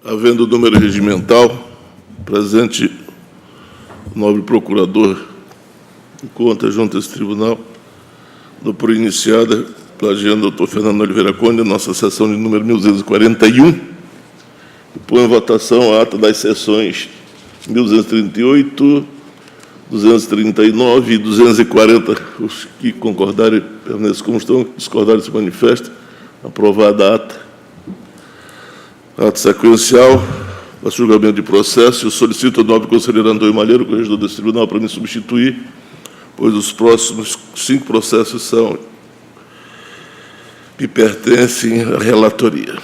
Havendo o número regimental, presente o nobre procurador de contas junto a esse tribunal, dou por iniciada, plagiando o doutor Fernando Oliveira Conde, a nossa sessão de número 1241, e põe em votação a ata das sessões 1238, 239 e 240. Os que concordarem permaneçam como estão, discordarem se manifestem. Aprovada a ata. Ato sequencial, para julgamento de processo. Eu solicito ao nobre conselheiro Antônio Malheiro, corregedor desse tribunal, para me substituir, pois os próximos 5 processos que pertencem à relatoria.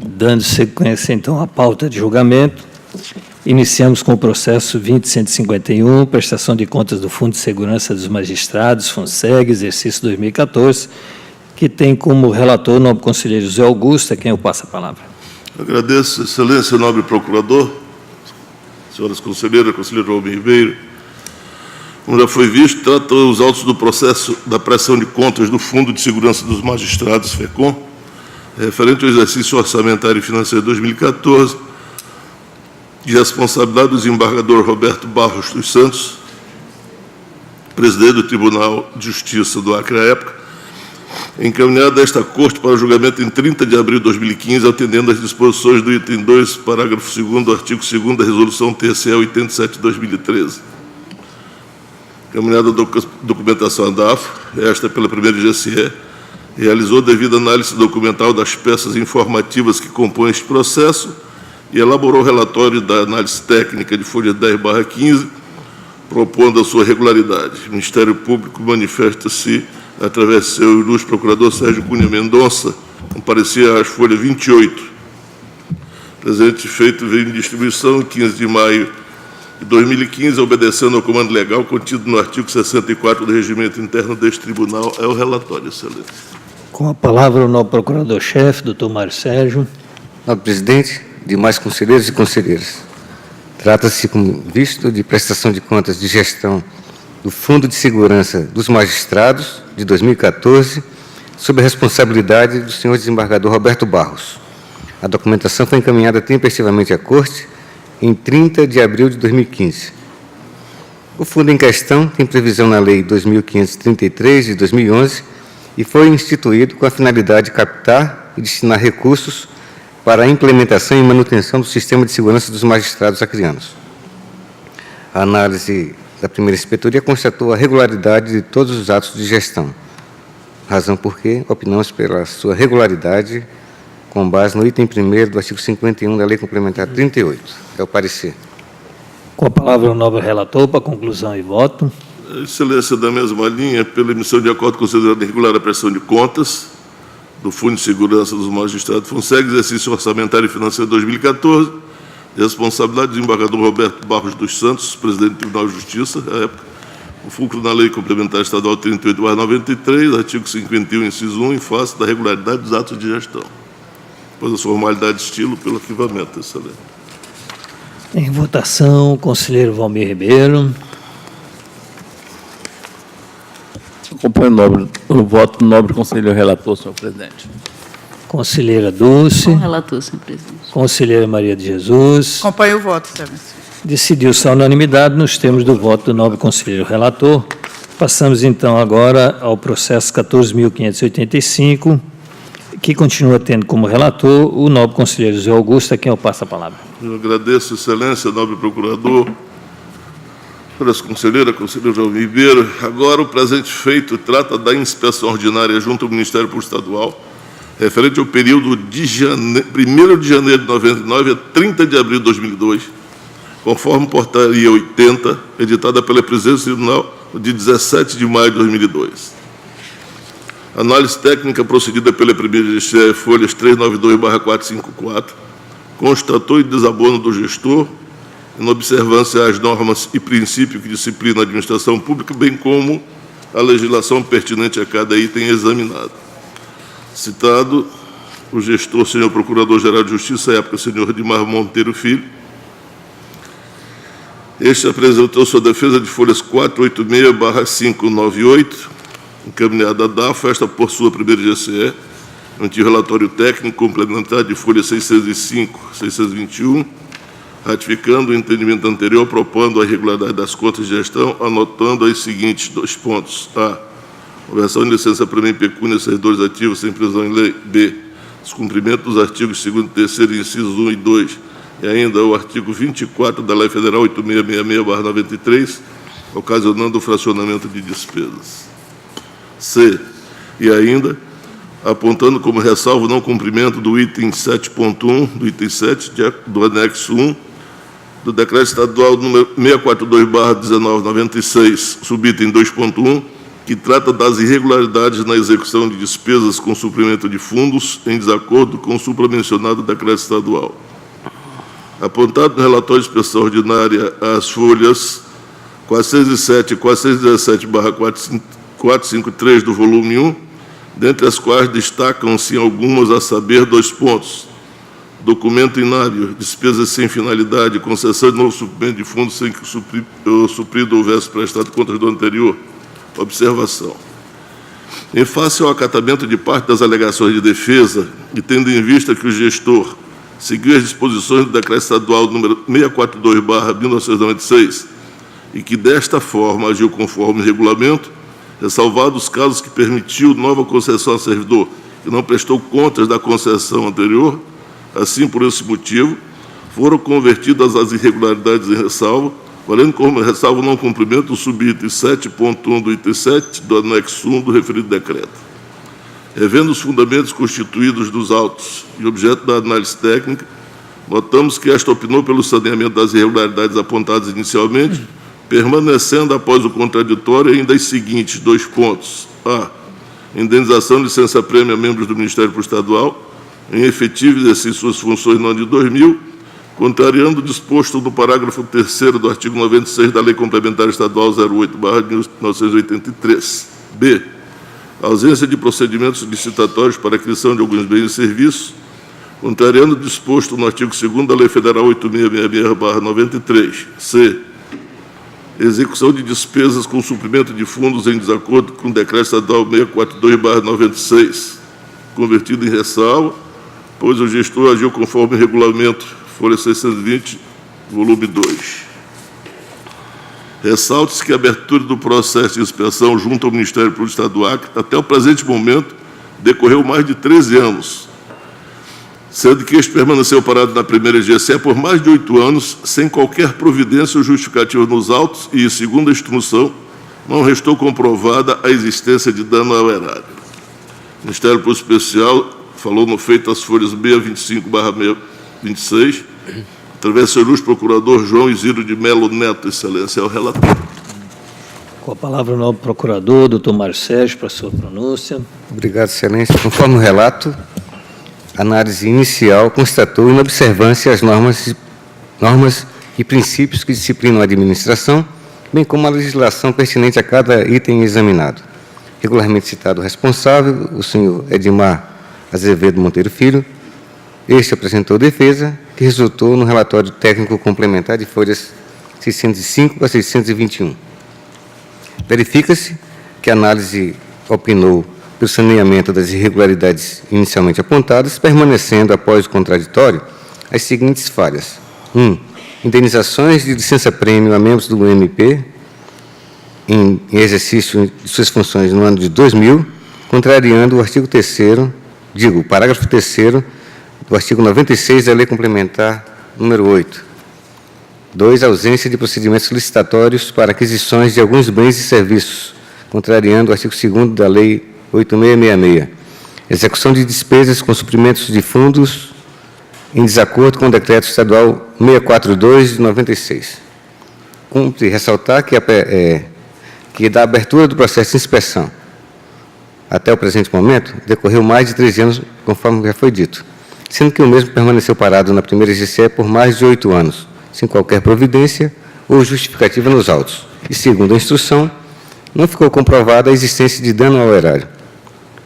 Dando sequência, então, à pauta de julgamento, iniciamos com o processo 20.151, prestação de contas do Fundo de Segurança dos Magistrados, FUNSEG, exercício 2014, que tem como relator o nobre conselheiro José Augusto, a quem eu passo a palavra. Agradeço, excelência, nobre procurador, senhoras conselheiras, conselheiro Almir Ribeiro. Como já foi visto, trata os autos do processo da prestação de contas do Fundo de Segurança dos Magistrados, FECOM, referente ao exercício orçamentário e financeiro de 2014, de responsabilidade do desembargador Roberto Barros dos Santos, presidente do Tribunal de Justiça do Acre à época, encaminhada a esta Corte para julgamento em 30 de abril de 2015, atendendo às disposições do item 2, parágrafo 2º do artigo 2º da Resolução TCE 87 de 2013. Encaminhada a documentação da AFO, esta pela primeira GCE, realizou devida análise documental das peças informativas que compõem este processo e elaborou o relatório da análise técnica de folha 10/15, propondo a sua regularidade. O Ministério Público manifesta-se através de seu ilustre procurador Sérgio Cunha Mendonça, comparecia às folhas 28. Presente feito veio em distribuição em 15 de maio de 2015, obedecendo ao comando legal contido no artigo 64 do Regimento Interno deste Tribunal. É o relatório, excelência. Com a palavra o nobre procurador-chefe, doutor Mário Sérgio. Nobre presidente, demais conselheiros e conselheiras. Trata-se, como visto, de prestação de contas de gestão do Fundo de Segurança dos Magistrados, de 2014, sob a responsabilidade do senhor desembargador Roberto Barros. A documentação foi encaminhada tempestivamente à Corte em 30 de abril de 2015. O fundo em questão tem previsão na Lei 2.533, de 2011, e foi instituído com a finalidade de captar e destinar recursos para a implementação e manutenção do sistema de segurança dos magistrados acreanos. A análise da primeira inspetoria constatou a regularidade de todos os atos de gestão, razão por que opinamos pela sua regularidade com base no item 1º do artigo 51 da Lei Complementar 38. É o parecer. Com a palavra o nobre relator para conclusão e voto. Excelência, da mesma linha, pela emissão de acordo considerando irregular a prestação de contas do Fundo de Segurança dos Magistrados, FUNSEG, exercício orçamentário e financeiro de 2014, de responsabilidade do desembargador Roberto Barros dos Santos, presidente do Tribunal de Justiça, à época, o fulcro na Lei Complementar Estadual 38/93, artigo 51, inciso 1, em face da regularidade dos atos de gestão. Após as formalidades de estilo, pelo arquivamento, excelência. Em votação, conselheiro Valmir Ribeiro. Acompanho o voto do nobre conselheiro relator, senhor presidente. Conselheira Dulce. Com relator, senhor presidente. Conselheira Maria de Jesus. Acompanho o voto, excelência. Decidiu-se a unanimidade nos termos do voto do nobre conselheiro relator. Passamos, então, agora ao processo 14.585, que continua tendo como relator o nobre conselheiro José Augusto, a quem eu passo a palavra. Eu agradeço, excelência, nobre procurador, senhoras conselheiras, conselheiro Almir Ribeiro. Agora, o presente feito trata da inspeção ordinária junto ao Ministério Público Estadual, referente ao período de 1º de janeiro de 99 a 30 de abril de 2002, conforme portaria 80, editada pela Presidência do Tribunal de 17 de maio de 2002. Análise técnica procedida pela primeira GCE, folhas 392/454, constatou o desabono do gestor, em observância às normas e princípios que disciplinam a administração pública, bem como a legislação pertinente a cada item examinado. Citado, o gestor, senhor Procurador-Geral de Justiça, à época, senhor Edmar Monteiro Filho, Este apresentou sua defesa de folhas 486/598, encaminhada à DAFO, esta por sua primeira GCE, ante o relatório técnico complementar de folha 605, 621, ratificando o entendimento anterior, propondo a irregularidade das contas de gestão, anotando os seguintes 2 pontos. A. Conversão de licença prêmio em pecúnia a servidores ativos sem previsão em lei. B. Descumprimento dos artigos 2º e 3º, incisos 1 e 2, e ainda o artigo 24 da Lei Federal 8666/93, ocasionando o fracionamento de despesas. C. E ainda, apontando como ressalvo o não cumprimento do item 7.1, do item 7, do anexo 1, do Decreto Estadual número 642/1996, subitem 2.1, que trata das irregularidades na execução de despesas com suprimento de fundos em desacordo com o supramencionado Decreto Estadual. Apontado no relatório de inspeção ordinária as folhas 407 e 417/453 do volume 1, dentre as quais destacam-se algumas, a saber, 2 pontos. Documento inábil, despesas sem finalidade, concessão de novo suprimento de fundos sem que o suprido houvesse prestado contas do anterior. Observação. Em face ao acatamento de parte das alegações de defesa, e tendo em vista que o gestor seguiu as disposições do Decreto Estadual número 642/1996 e que, desta forma, agiu conforme o regulamento, ressalvados os casos que permitiu nova concessão a servidor que não prestou contas da concessão anterior, assim, por esse motivo, foram convertidas as irregularidades em ressalva, valendo como ressalva o não cumprimento do subitem 7.1 do item 7 do anexo 1 do referido decreto. Revendo os fundamentos constituídos dos autos e objeto da análise técnica, notamos que esta opinou pelo saneamento das irregularidades apontadas inicialmente, permanecendo após o contraditório ainda os seguintes 2 pontos. A. Indenização de licença-prêmio a membros do Ministério Público Estadual, em efetivo exercício de suas funções no ano de 2000, contrariando o disposto no parágrafo 3º do artigo 96 da Lei Complementar Estadual 08/1983. B. Ausência de procedimentos licitatórios para aquisição de alguns bens e serviços, contrariando o disposto no artigo 2º da Lei Federal 8666/93. C. Execução de despesas com suprimento de fundos em desacordo com o Decreto Estadual 642/96, convertido em ressalva, pois o gestor agiu conforme o regulamento, folha 620, volume 2. Ressalte-se que a abertura do processo de inspeção junto ao Ministério Público Estadual, até o presente momento, decorreu mais de 13 anos, sendo que este permaneceu parado na primeira GCE por mais de 8 anos, sem qualquer providência ou justificativa nos autos e, segundo a instrução, não restou comprovada a existência de dano ao erário. O Ministério Público Especial falou no feito as folhas 625/26, através do seu ilustre procurador João Isidro de Melo Neto, excelência, é o relator. Com a palavra o nobre procurador, doutor Mário Sérgio, para a sua pronúncia. Obrigado, excelência. Conforme o relato, a análise inicial constatou inobservância às normas e princípios que disciplinam a administração, bem como a legislação pertinente a cada item examinado. Regularmente citado o responsável, o senhor Edmar Azevedo Monteiro Filho, este apresentou defesa, que resultou no relatório técnico complementar de folhas 605 a 621. Verifica-se que a análise opinou pelo saneamento das irregularidades inicialmente apontadas, permanecendo, após o contraditório, as seguintes falhas. 1. Indenizações de licença-prêmio a membros do MP em exercício de suas funções no ano de 2000, contrariando o artigo 3º, o parágrafo 3º do artigo 96 da Lei Complementar número 8. 2. Ausência de procedimentos licitatórios para aquisições de alguns bens e serviços, contrariando o artigo 2º da Lei 8666. Execução de despesas com suprimentos de fundos em desacordo com o Decreto Estadual 642 de 96. Cumpre ressaltar que da abertura do processo de inspeção até o presente momento, decorreu mais de 13 anos, conforme já foi dito, sendo que o mesmo permaneceu parado na primeira GCE por mais de 8 anos, sem qualquer providência ou justificativa nos autos. E, segundo a instrução, não ficou comprovada a existência de dano ao erário.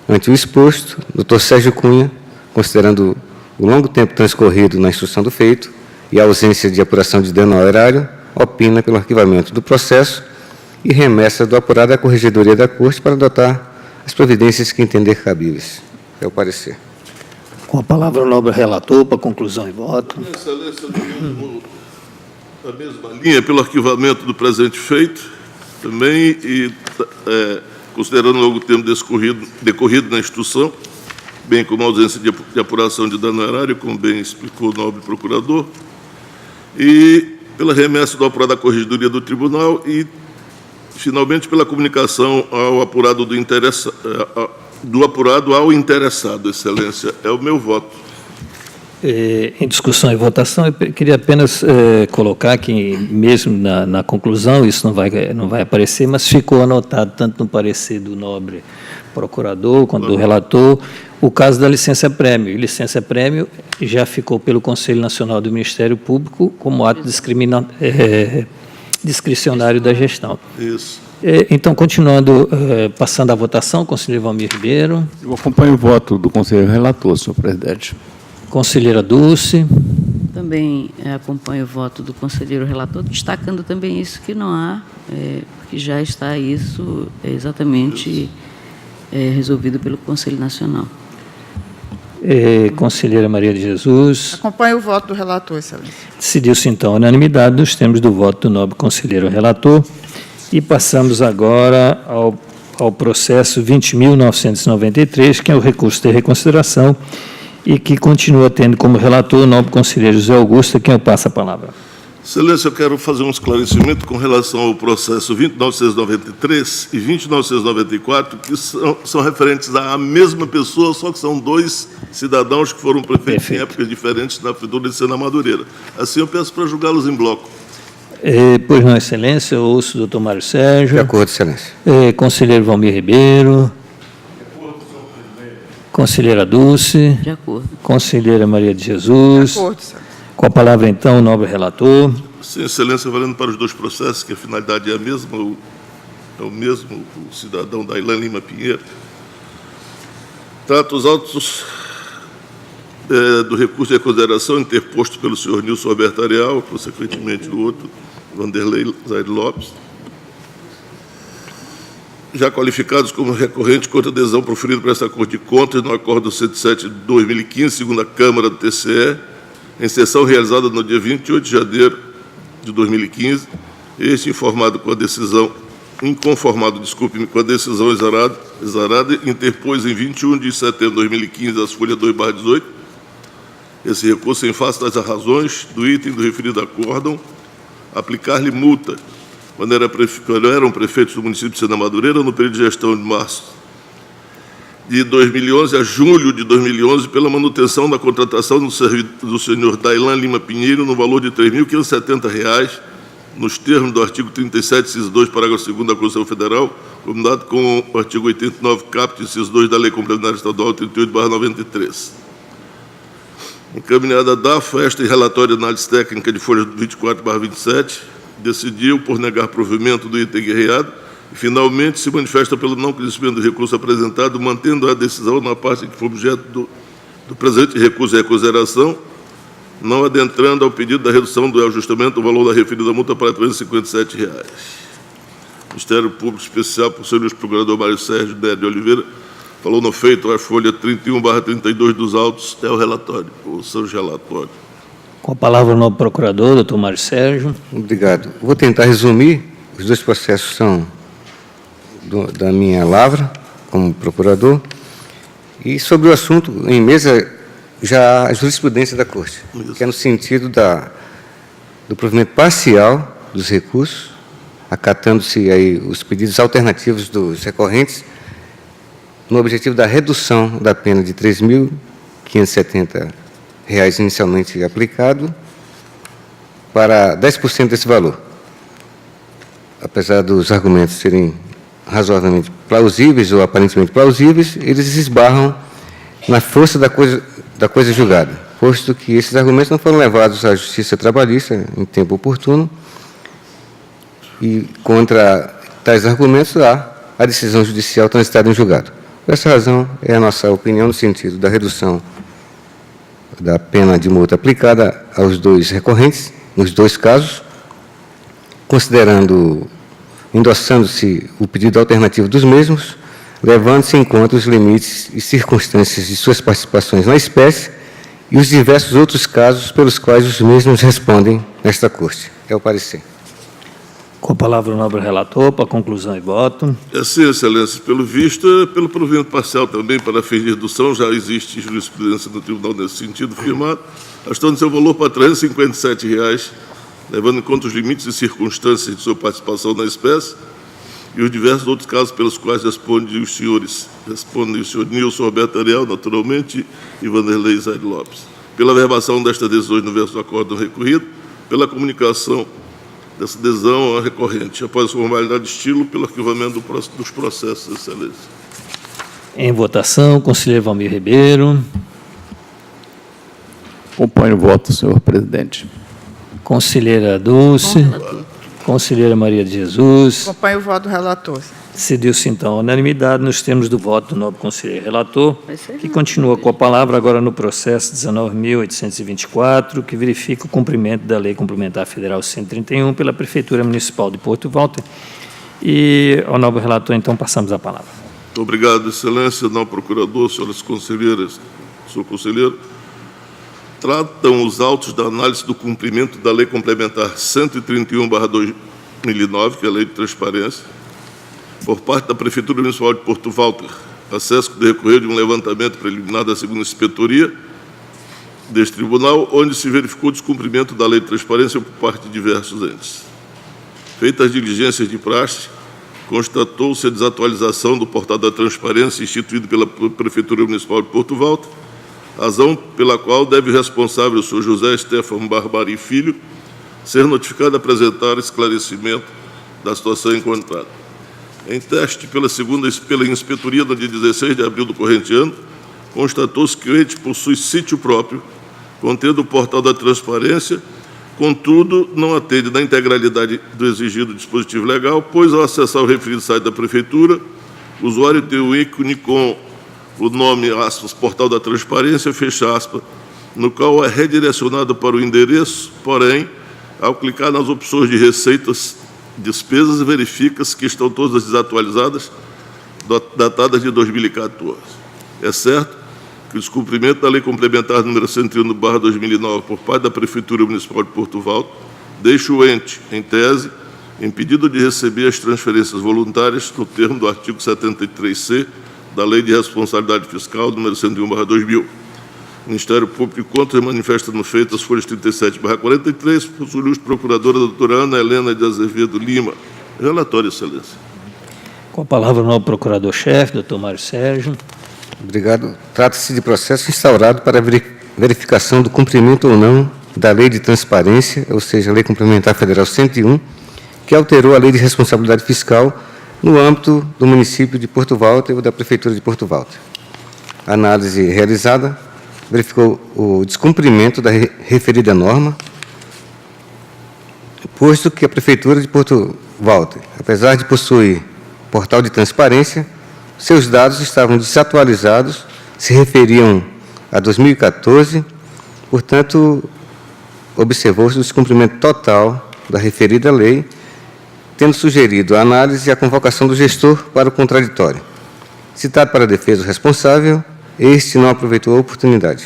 Ante o exposto, o Dr. Sérgio Cunha, considerando o longo tempo transcorrido na instrução do feito e a ausência de apuração de dano ao erário, opina pelo arquivamento do processo e remessa do apurado à Corregedoria da Corte para adotar as providências que entender cabíveis. É o parecer. Com a palavra o nobre relator para conclusão e voto. Excelência, na mesma linha, pelo arquivamento do presente feito, também, e considerando logo o tempo decorrido na instrução, bem como a ausência de apuração de dano erário, como bem explicou o nobre procurador, e pela remessa do apurado à Corregedoria do Tribunal e, finalmente, pela comunicação ao apurado do apurado ao interessado. Excelência, é o meu voto. Em discussão e votação, eu queria apenas colocar que, mesmo na conclusão, isso não vai aparecer, mas ficou anotado, tanto no parecer do nobre procurador quanto do relator, o caso da licença-prêmio. E licença-prêmio já ficou pelo Conselho Nacional do Ministério Público como ato discricionário da gestão. Isso. Então, continuando, passando à votação, conselheiro Valmir Ribeiro. Eu acompanho o voto do conselheiro relator, senhor presidente. Conselheira Dulce. Também acompanho o voto do conselheiro relator, destacando também isso que não há, porque já está isso exatamente resolvido pelo Conselho Nacional. Conselheira Maria de Jesus. Acompanho o voto do relator, excelência. Decidiu-se, então, a unanimidade nos termos do voto do nobre conselheiro relator. E passamos agora ao processo 20.993, que é o recurso de reconsideração, e que continua tendo como relator o nobre conselheiro José Augusto, a quem eu passo a palavra. Excelência, eu quero fazer um esclarecimento com relação ao processo 20.993 e 20.994, que são referentes à mesma pessoa, só que são dois cidadãos que foram prefeitos em épocas diferentes na Prefeitura de Sena Madureira. Assim, eu peço para julgá-los em bloco. Pois não, excelência, eu ouço o doutor Mário Sérgio. De acordo, excelência. Conselheiro Valmir Ribeiro. Conselheira Dulce. De acordo. Conselheira Maria de Jesus. De acordo, excelência. Com a palavra, então, o nobre relator. Sim, excelência, valendo para os dois processos, que a finalidade é a mesma, é o mesmo o cidadão Dailan Lima Pinheiro. Trata os autos do recurso de reconsideração interposto pelo senhor Nilson Roberto Areal, consequentemente o outro, Vanderlei Zaire Lopes, já qualificados como recorrente contra a adesão proferida por esta Corte de Contas no Acordo 107 de 2015, segunda Câmara do TCE, em sessão realizada no dia 28 de janeiro de 2015, este inconformado com a decisão exarada, interpôs em 21 de setembro de 2015 as folhas 2/18, esse recurso em face das razões do item do referido acórdão, aplicar-lhe multa, quando eram prefeitos do município de Sena Madureira, no período de gestão de março de 2011 a julho de 2011, pela manutenção da contratação do senhor Dailan Lima Pinheiro, no valor de R$ 3.570, nos termos do artigo 37, inciso 2, parágrafo 2º da Constituição Federal, combinado com o artigo 89, caput, inciso 2 da Lei Complementar Estadual 38/93. Encaminhada a DAFA, esta em relatório de análise técnica de folha 24/27, decidiu por negar provimento do item guerreado e, finalmente, se manifesta pelo não conhecimento do recurso apresentado, mantendo a decisão na parte que for objeto do presente recurso de reconsideração, não adentrando ao pedido da redução do ajustamento do valor da referida multa para R$ 357. Ministério Público Especial, por senhor procurador Mário Sérgio de Oliveira, falou no feito a folha 31/32 dos autos, é o relatório, o seu relatório. Com a palavra o novo procurador, doutor Mário Sérgio. Obrigado. Vou tentar resumir. Os dois processos são da minha lavra, como procurador. E sobre o assunto, em mesa, já a jurisprudência da Corte, que é no sentido do provimento parcial dos recursos, acatando-se aí os pedidos alternativos dos recorrentes, no objetivo da redução da pena de R$ 3.570 inicialmente aplicado para 10% desse valor. Apesar dos argumentos serem razoavelmente plausíveis ou aparentemente plausíveis, eles esbarram na força da coisa julgada, posto que esses argumentos não foram levados à Justiça Trabalhista em tempo oportuno e, contra tais argumentos, há a decisão judicial transitada em julgado. Por essa razão, é a nossa opinião no sentido da redução da pena de multa aplicada aos dois recorrentes, nos dois casos, endossando-se o pedido alternativo dos mesmos, levando-se em conta os limites e circunstâncias de suas participações na espécie e os diversos outros casos pelos quais os mesmos respondem nesta Corte. É o parecer. Com a palavra o nobre relator, para conclusão e voto. Sim, Excelência, pelo visto, pelo provimento parcial também, para fins de redução, já existe jurisprudência no tribunal nesse sentido firmado, gastando seu valor para R$ 357,00, levando em conta os limites e circunstâncias de sua participação na espécie e os diversos outros casos pelos quais respondem o senhor Nilson Roberto Ariel, naturalmente, e Vanderlei Zaide Lopes. Pela verbação destas decisões no verso do acórdão recorrido, pela comunicação dessa adesão à recorrente, após a formalidade de estilo, pelo arquivamento dos processos, Excelência. Em votação, conselheiro Valmir Ribeiro. Acompanho o voto, senhor presidente. Conselheira Dulce. Conselheira Maria de Jesus. Acompanho o voto do relator. Decidiu-se, então, a unanimidade nos termos do voto do nobre conselheiro relator, que continua com a palavra agora no processo 19.824, que verifica o cumprimento da Lei Complementar Federal 131 pela Prefeitura Municipal de Porto Walter. E, ao nobre relator, então, passamos a palavra. Muito obrigado, Excelência, nobre procurador, senhoras conselheiras, senhor conselheiro. Tratam os autos da análise do cumprimento da Lei Complementar 131/2009, que é a Lei de Transparência, por parte da Prefeitura Municipal de Porto Walter, acesso que decorreu de um levantamento preliminar da segunda inspetoria deste tribunal, onde se verificou o descumprimento da Lei de Transparência por parte de diversos entes. Feitas as diligências de praxe, constatou-se a desatualização do portal da transparência instituído pela Prefeitura Municipal de Porto Walter, razão pela qual deve o responsável, o senhor José Stefano Barbari Filho, ser notificado a apresentar esclarecimento da situação encontrada. Em teste pela inspetoria no dia 16 de abril do corrente ano, constatou-se que o ente possui sítio próprio, contendo o portal da transparência, contudo, não atende na integralidade do exigido dispositivo legal, pois, ao acessar o referido site da Prefeitura, o usuário tem o ícone com o nome, aspas, portal da transparência, fecha aspas, no qual é redirecionado para o endereço, porém, ao clicar nas opções de receitas, despesas, verifica-se que estão todas desatualizadas, datadas de 2014. É certo que o descumprimento da Lei Complementar número 131/2009 por parte da Prefeitura Municipal de Porto Walter deixa o ente, em tese, impedido de receber as transferências voluntárias no termo do artigo 73C da Lei de Responsabilidade Fiscal número 101/2000. O Ministério Público contra manifesta no feito as folhas 37/43, por sua ilustre procuradora, doutora Ana Helena de Azevedo Lima. Relatório, Excelência. Com a palavra o novo procurador-chefe, doutor Mário Sérgio. Obrigado. Trata-se de processo instaurado para verificação do cumprimento ou não da Lei de Transparência, ou seja, a Lei Complementar Federal 101, que alterou a Lei de Responsabilidade Fiscal no âmbito do município de Porto Walter ou da Prefeitura de Porto Walter. A análise realizada verificou o descumprimento da referida norma, posto que a Prefeitura de Porto Walter, apesar de possuir portal de transparência, seus dados estavam desatualizados, se referiam a 2014, portanto, observou-se o descumprimento total da referida lei, tendo sugerido a análise e a convocação do gestor para o contraditório. Citado para a defesa o responsável, este não aproveitou a oportunidade.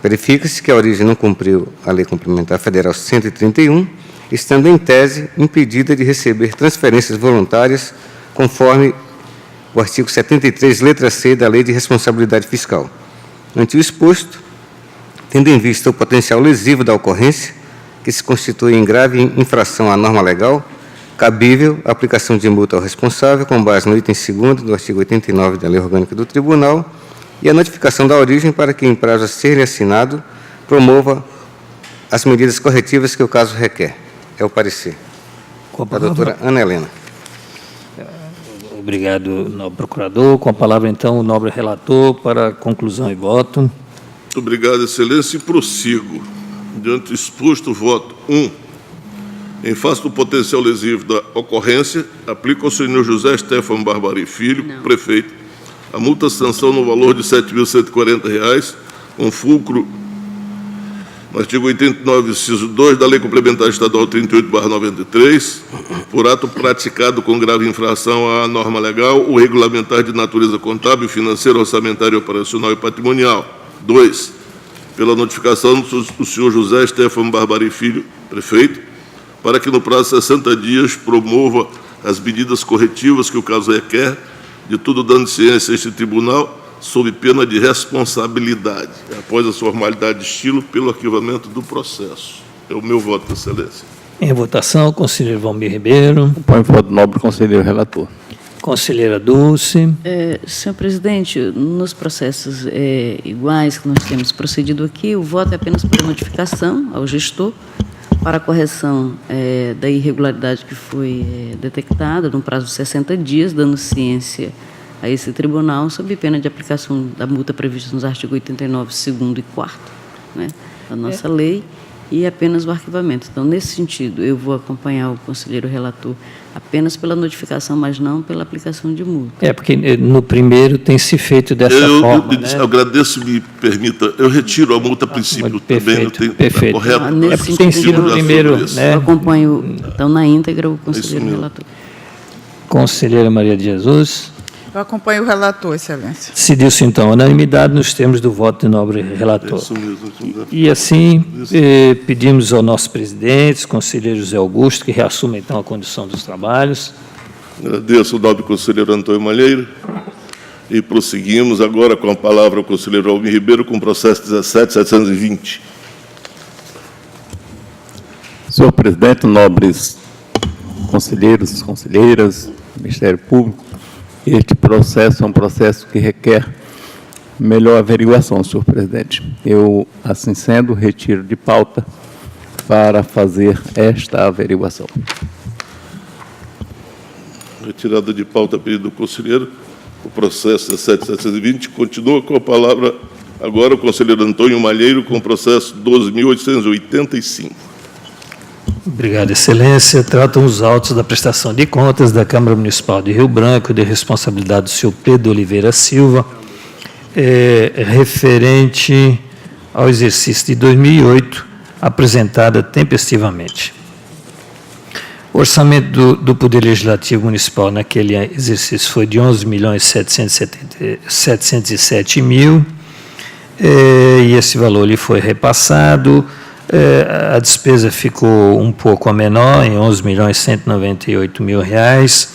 Verifica-se que a origem não cumpriu a Lei Complementar Federal 131, estando em tese impedida de receber transferências voluntárias conforme o artigo 73, letra C da Lei de Responsabilidade Fiscal. Ante o exposto, tendo em vista o potencial lesivo da ocorrência, que se constitui em grave infração à norma legal, cabível a aplicação de multa ao responsável, com base no item 2º do artigo 89 da Lei Orgânica do Tribunal, e a notificação da origem para que, em prazo a ser assinado, promova as medidas corretivas que o caso requer. É o parecer da doutora Ana Helena. Obrigado, nobre procurador. Com a palavra, então, o nobre relator para conclusão e voto. Muito obrigado, Excelência, e prossigo. Diante do exposto, voto 1. Em face do potencial lesivo da ocorrência, aplica ao senhor José Stefano Barbari Filho, prefeito, a multa-sanção no valor de R$ 7.140, com fulcro no artigo 89, inciso 2 da Lei Complementar Estadual 38/93, por ato praticado com grave infração à norma legal ou regulamentar de natureza contábil, financeira, orçamentária, operacional e patrimonial. 2, pela notificação do senhor José Stefano Barbari Filho, prefeito, para que no prazo de 60 dias promova as medidas corretivas que o caso requer, de tudo dando ciência a este tribunal, sob pena de responsabilidade, após as formalidades de estilo, pelo arquivamento do processo. É o meu voto, Excelência. Em votação, conselheiro Valmir Ribeiro. Acompanho o voto do nobre conselheiro relator. Conselheira Dulce. Senhor presidente, nos processos iguais que nós temos procedido aqui, o voto é apenas por notificação ao gestor para a correção da irregularidade que foi detectada no prazo de 60 dias, dando ciência a esse tribunal, sob pena de aplicação da multa prevista nos artigos 89, 2º e 4º, né, da nossa lei, e apenas o arquivamento. Então, nesse sentido, eu vou acompanhar o conselheiro relator apenas pela notificação, mas não pela aplicação de multa. Porque no primeiro tem se feito dessa forma. Eu agradeço, me permita, eu retiro a multa a princípio também. Perfeito. Correto? É porque tem sido o primeiro. Eu acompanho, então, na íntegra, o conselheiro relator. Conselheira Maria de Jesus. Eu acompanho o relator, Excelência. Decidiu-se, então, a unanimidade nos termos do voto do nobre relator. Isso mesmo. E assim, pedimos ao nosso presidente, conselheiro José Augusto, que reassuma, então, a condução dos trabalhos. Agradeço ao nobre conselheiro Antônio Malheiro. E prosseguimos agora com a palavra ao conselheiro Valmir Ribeiro, com o processo 17.720. Senhor presidente, nobres conselheiros, conselheiras, Ministério Público, este processo é um processo que requer melhor averiguação, senhor presidente. Eu, assim sendo, retiro de pauta para fazer esta averiguação. Retirada de pauta, pedido do conselheiro. O processo 17.720. Continua com a palavra agora o conselheiro Antônio Malheiro, com o processo 12.885. Obrigado, Excelência. Tratam os autos da prestação de contas da Câmara Municipal de Rio Branco, de responsabilidade do senhor Pedro Oliveira Silva, referente ao exercício de 2008, apresentada tempestivamente. O orçamento do Poder Legislativo Municipal naquele exercício foi de 11.707.000, e esse valor lhe foi repassado. A despesa ficou um pouco a menor, em R$11.198.000.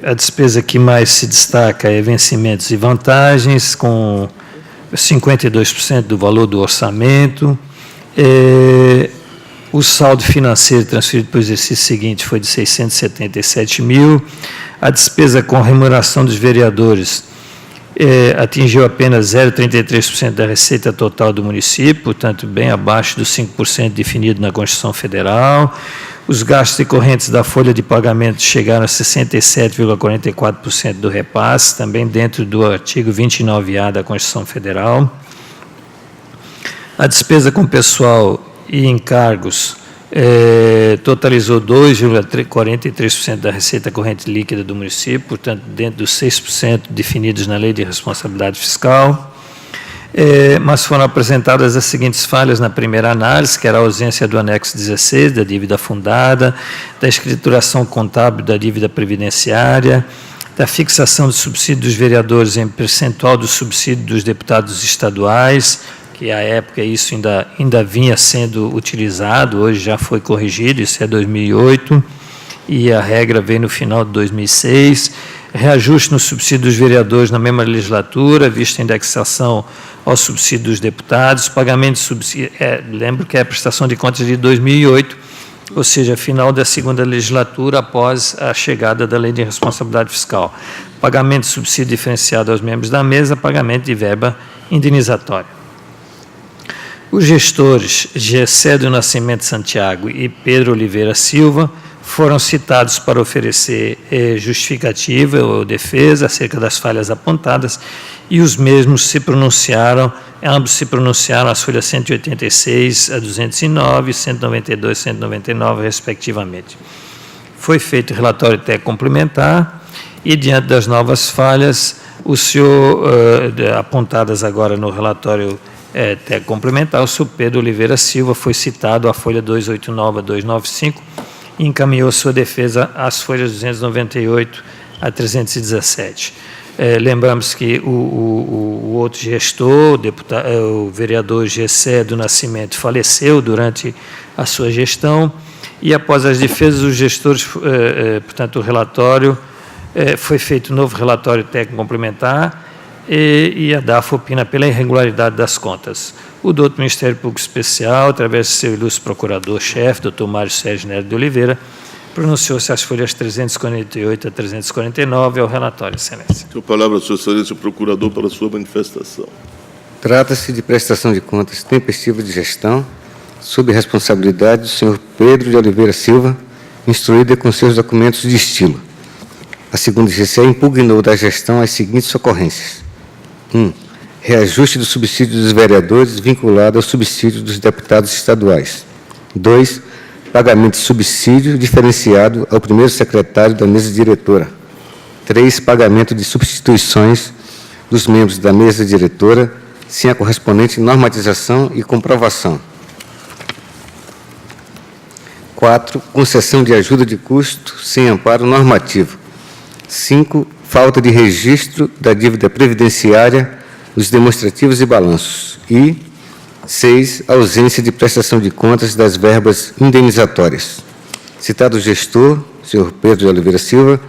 A despesa que mais se destaca é vencimentos e vantagens, com 52% do valor do orçamento. O saldo financeiro transferido para o exercício seguinte foi de 677.000. A despesa com remuneração dos vereadores atingiu apenas 0,33% da receita total do município, portanto, bem abaixo dos 5% definido na Constituição Federal. Os gastos decorrentes da folha de pagamento chegaram a 67,44% do repasse, também dentro do artigo 29A da Constituição Federal. A despesa com pessoal e encargos totalizou 2,43% da receita corrente líquida do município, portanto, dentro dos 6% definidos na Lei de Responsabilidade Fiscal. Mas foram apresentadas as seguintes falhas na primeira análise, que era a ausência do anexo 16, da dívida fundada, da escrituração contábil da dívida previdenciária, da fixação do subsídio dos vereadores em percentual do subsídio dos deputados estaduais, que à época isso ainda vinha sendo utilizado, hoje já foi corrigido, isso é 2008, e a regra veio no final de 2006, reajuste no subsídio dos vereadores na mesma legislatura, vista a indexação ao subsídio dos deputados, pagamento de subsídio, lembro que é a prestação de contas de 2008, ou seja, final da segunda legislatura após a chegada da Lei de Responsabilidade Fiscal. Pagamento de subsídio diferenciado aos membros da mesa, pagamento de verba indenizatória. Os gestores Gessé do Nascimento Santiago e Pedro Oliveira Silva foram citados para oferecer justificativa ou defesa acerca das falhas apontadas, e os mesmos se pronunciaram, ambos se pronunciaram as folhas 186 a 209, 192 e 199, respectivamente. Foi feito relatório técnico complementar e, diante das novas falhas, o senhor, apontadas agora no relatório técnico complementar, o senhor Pedro Oliveira Silva foi citado à folha 289 a 295 e encaminhou sua defesa às folhas 298 a 317. Lembramos que o outro gestor, o vereador Gessé do Nascimento, faleceu durante a sua gestão e, após as defesas dos gestores, portanto, o relatório, foi feito um novo relatório técnico complementar e a DAF opina pela irregularidade das contas. O doutor Ministério Público Especial, através do seu ilustre procurador-chefe, doutor Mário Sérgio Nery de Oliveira, pronunciou-se às folhas 348 a 349 ao relatório, excelência. Com a palavra, sua excelência, o procurador, para a sua manifestação. Trata-se de prestação de contas tempestiva de gestão, sob responsabilidade do senhor Pedro de Oliveira Silva, instruída com seus documentos de estilo. A segunda GCE impugnou da gestão as seguintes ocorrências. 1. Reajuste do subsídio dos vereadores vinculado ao subsídio dos deputados estaduais. 2. Pagamento de subsídio diferenciado ao primeiro secretário da mesa diretora. 3. Pagamento de substituições dos membros da mesa diretora, sem a correspondente normatização e comprovação. 4. Concessão de ajuda de custo sem amparo normativo. 5. Falta de registro da dívida previdenciária nos demonstrativos e balanços. E 6. Ausência de prestação de contas das verbas indenizatórias. Citado o gestor, senhor Pedro de Oliveira Silva,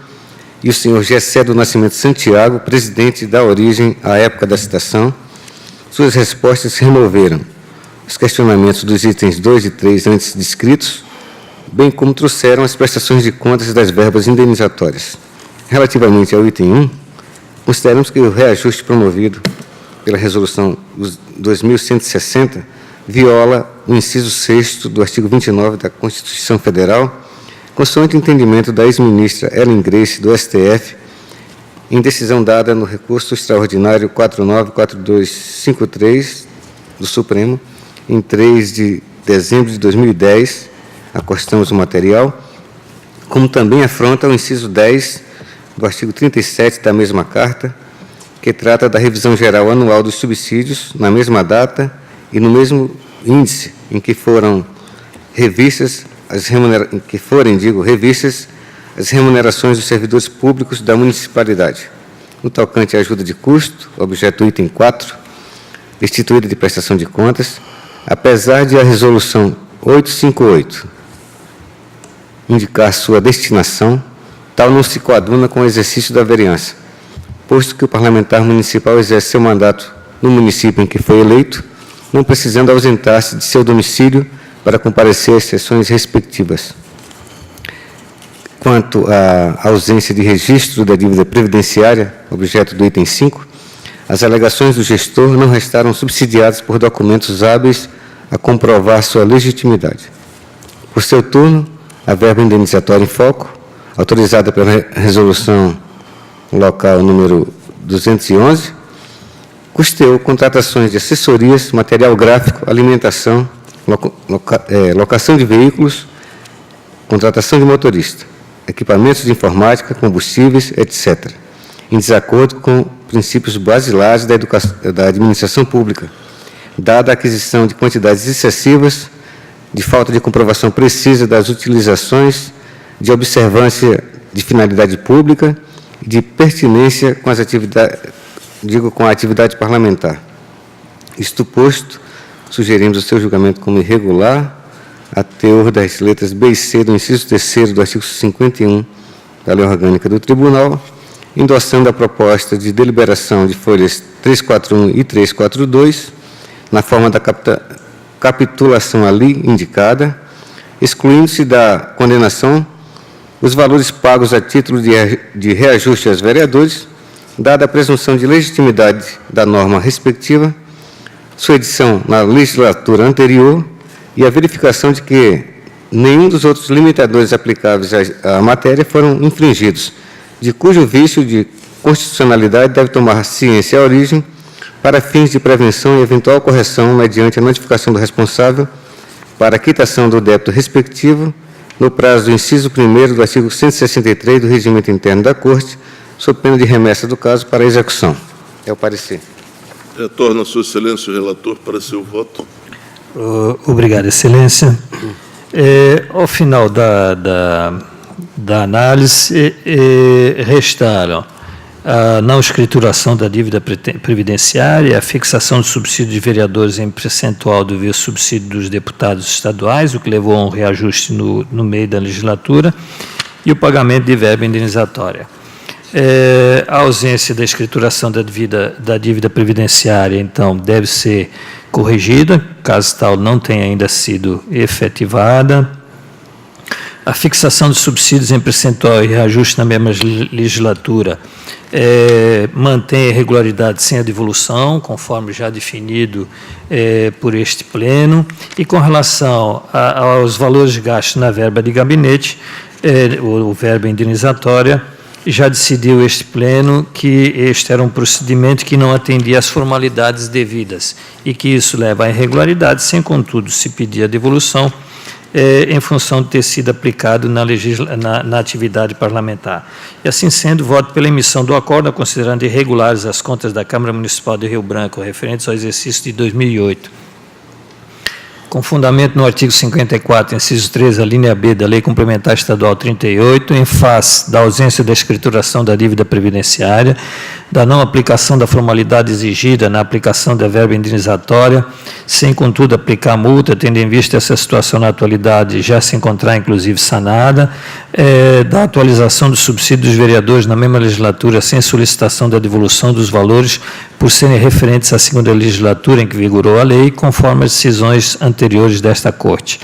e o senhor Gessé do Nascimento Santiago, presidente da origem à época da citação, suas respostas removeram os questionamentos dos itens 2 e 3 antes descritos, bem como trouxeram as prestações de contas das verbas indenizatórias. Relativamente ao item 1, consideramos que o reajuste promovido pela Resolução 2160 viola o inciso 6º do artigo 29 da Constituição Federal, consoante entendimento da ex-ministra Ellen Grace, do STF, em decisão dada no recurso extraordinário 494253 do Supremo, em 3 de dezembro de 2010, acostamos o material, como também afronta o inciso 10 do artigo 37 da mesma Carta, que trata da revisão geral anual dos subsídios, na mesma data e no mesmo índice em que foram revistas as remunerações dos servidores públicos da municipalidade. No tocante à ajuda de custo, objeto item 4, destituída de prestação de contas, apesar de a Resolução 858 indicar sua destinação, tal não se coaduna com o exercício da vereança, posto que o parlamentar municipal exerce seu mandato no município em que foi eleito, não precisando ausentar-se de seu domicílio para comparecer às sessões respectivas. Quanto à ausência de registro da dívida previdenciária, objeto do item 5, as alegações do gestor não restaram subsidiadas por documentos hábeis a comprovar sua legitimidade. Por seu turno, a verba indenizatória em foco, autorizada pela Resolução Local número 211, custeou contratações de assessorias, material gráfico, alimentação, locação de veículos, contratação de motorista, equipamentos de informática, combustíveis, etc., em desacordo com princípios basilares da administração pública, dada a aquisição de quantidades excessivas, de falta de comprovação precisa das utilizações, de observância de finalidade pública e de pertinência com com a atividade parlamentar. Isto posto, sugerimos o seu julgamento como irregular, a teor das letras B e C do inciso 3º do artigo 51 da Lei Orgânica do Tribunal, endossando a proposta de deliberação de folhas 341 e 342, na forma da capitulação ali indicada, excluindo-se da condenação os valores pagos a título de reajuste aos vereadores, dada a presunção de legitimidade da norma respectiva, sua edição na legislatura anterior e a verificação de que nenhum dos outros limitadores aplicáveis à matéria foram infringidos, de cujo vício de constitucionalidade deve tomar ciência a origem para fins de prevenção e eventual correção mediante a notificação do responsável para a quitação do débito respectivo no prazo do inciso 1º do artigo 163 do Regimento Interno da Corte, sob pena de remessa do caso para execução. É o parecer. Retorna a Sua Excelência o relator para seu voto. Obrigado, Excelência. Ao final da análise, restaram a não escrituração da dívida previdenciária, a fixação do subsídio de vereadores em percentual do subsídio dos deputados estaduais, o que levou a um reajuste no meio da legislatura, e o pagamento de verba indenizatória. A ausência da escrituração da dívida previdenciária, então, deve ser corrigida, caso tal não tenha ainda sido efetivada. A fixação de subsídios em percentual e reajuste na mesma legislatura mantém a regularidade sem a devolução, conforme já definido por este Pleno. E com relação aos valores gastos na verba de gabinete, ou verba indenizatória, já decidiu este Pleno que este era um procedimento que não atendia às formalidades devidas e que isso leva à irregularidade, sem, contudo, se pedir a devolução, em função de ter sido aplicado na atividade parlamentar. E, assim sendo, voto pela emissão do acordo, considerando irregulares as contas da Câmara Municipal de Rio Branco referentes ao exercício de 2008. Com fundamento no artigo 54, inciso 13, a linha B da Lei Complementar Estadual 38, em face da ausência da escrituração da dívida previdenciária, da não aplicação da formalidade exigida na aplicação da verba indenizatória, sem, contudo, aplicar multa, tendo em vista essa situação na atualidade já se encontrar, inclusive, sanada, da atualização do subsídio dos vereadores na mesma legislatura, sem solicitação da devolução dos valores, por serem referentes à segunda legislatura em que vigorou a lei, conforme as decisões anteriores desta Corte.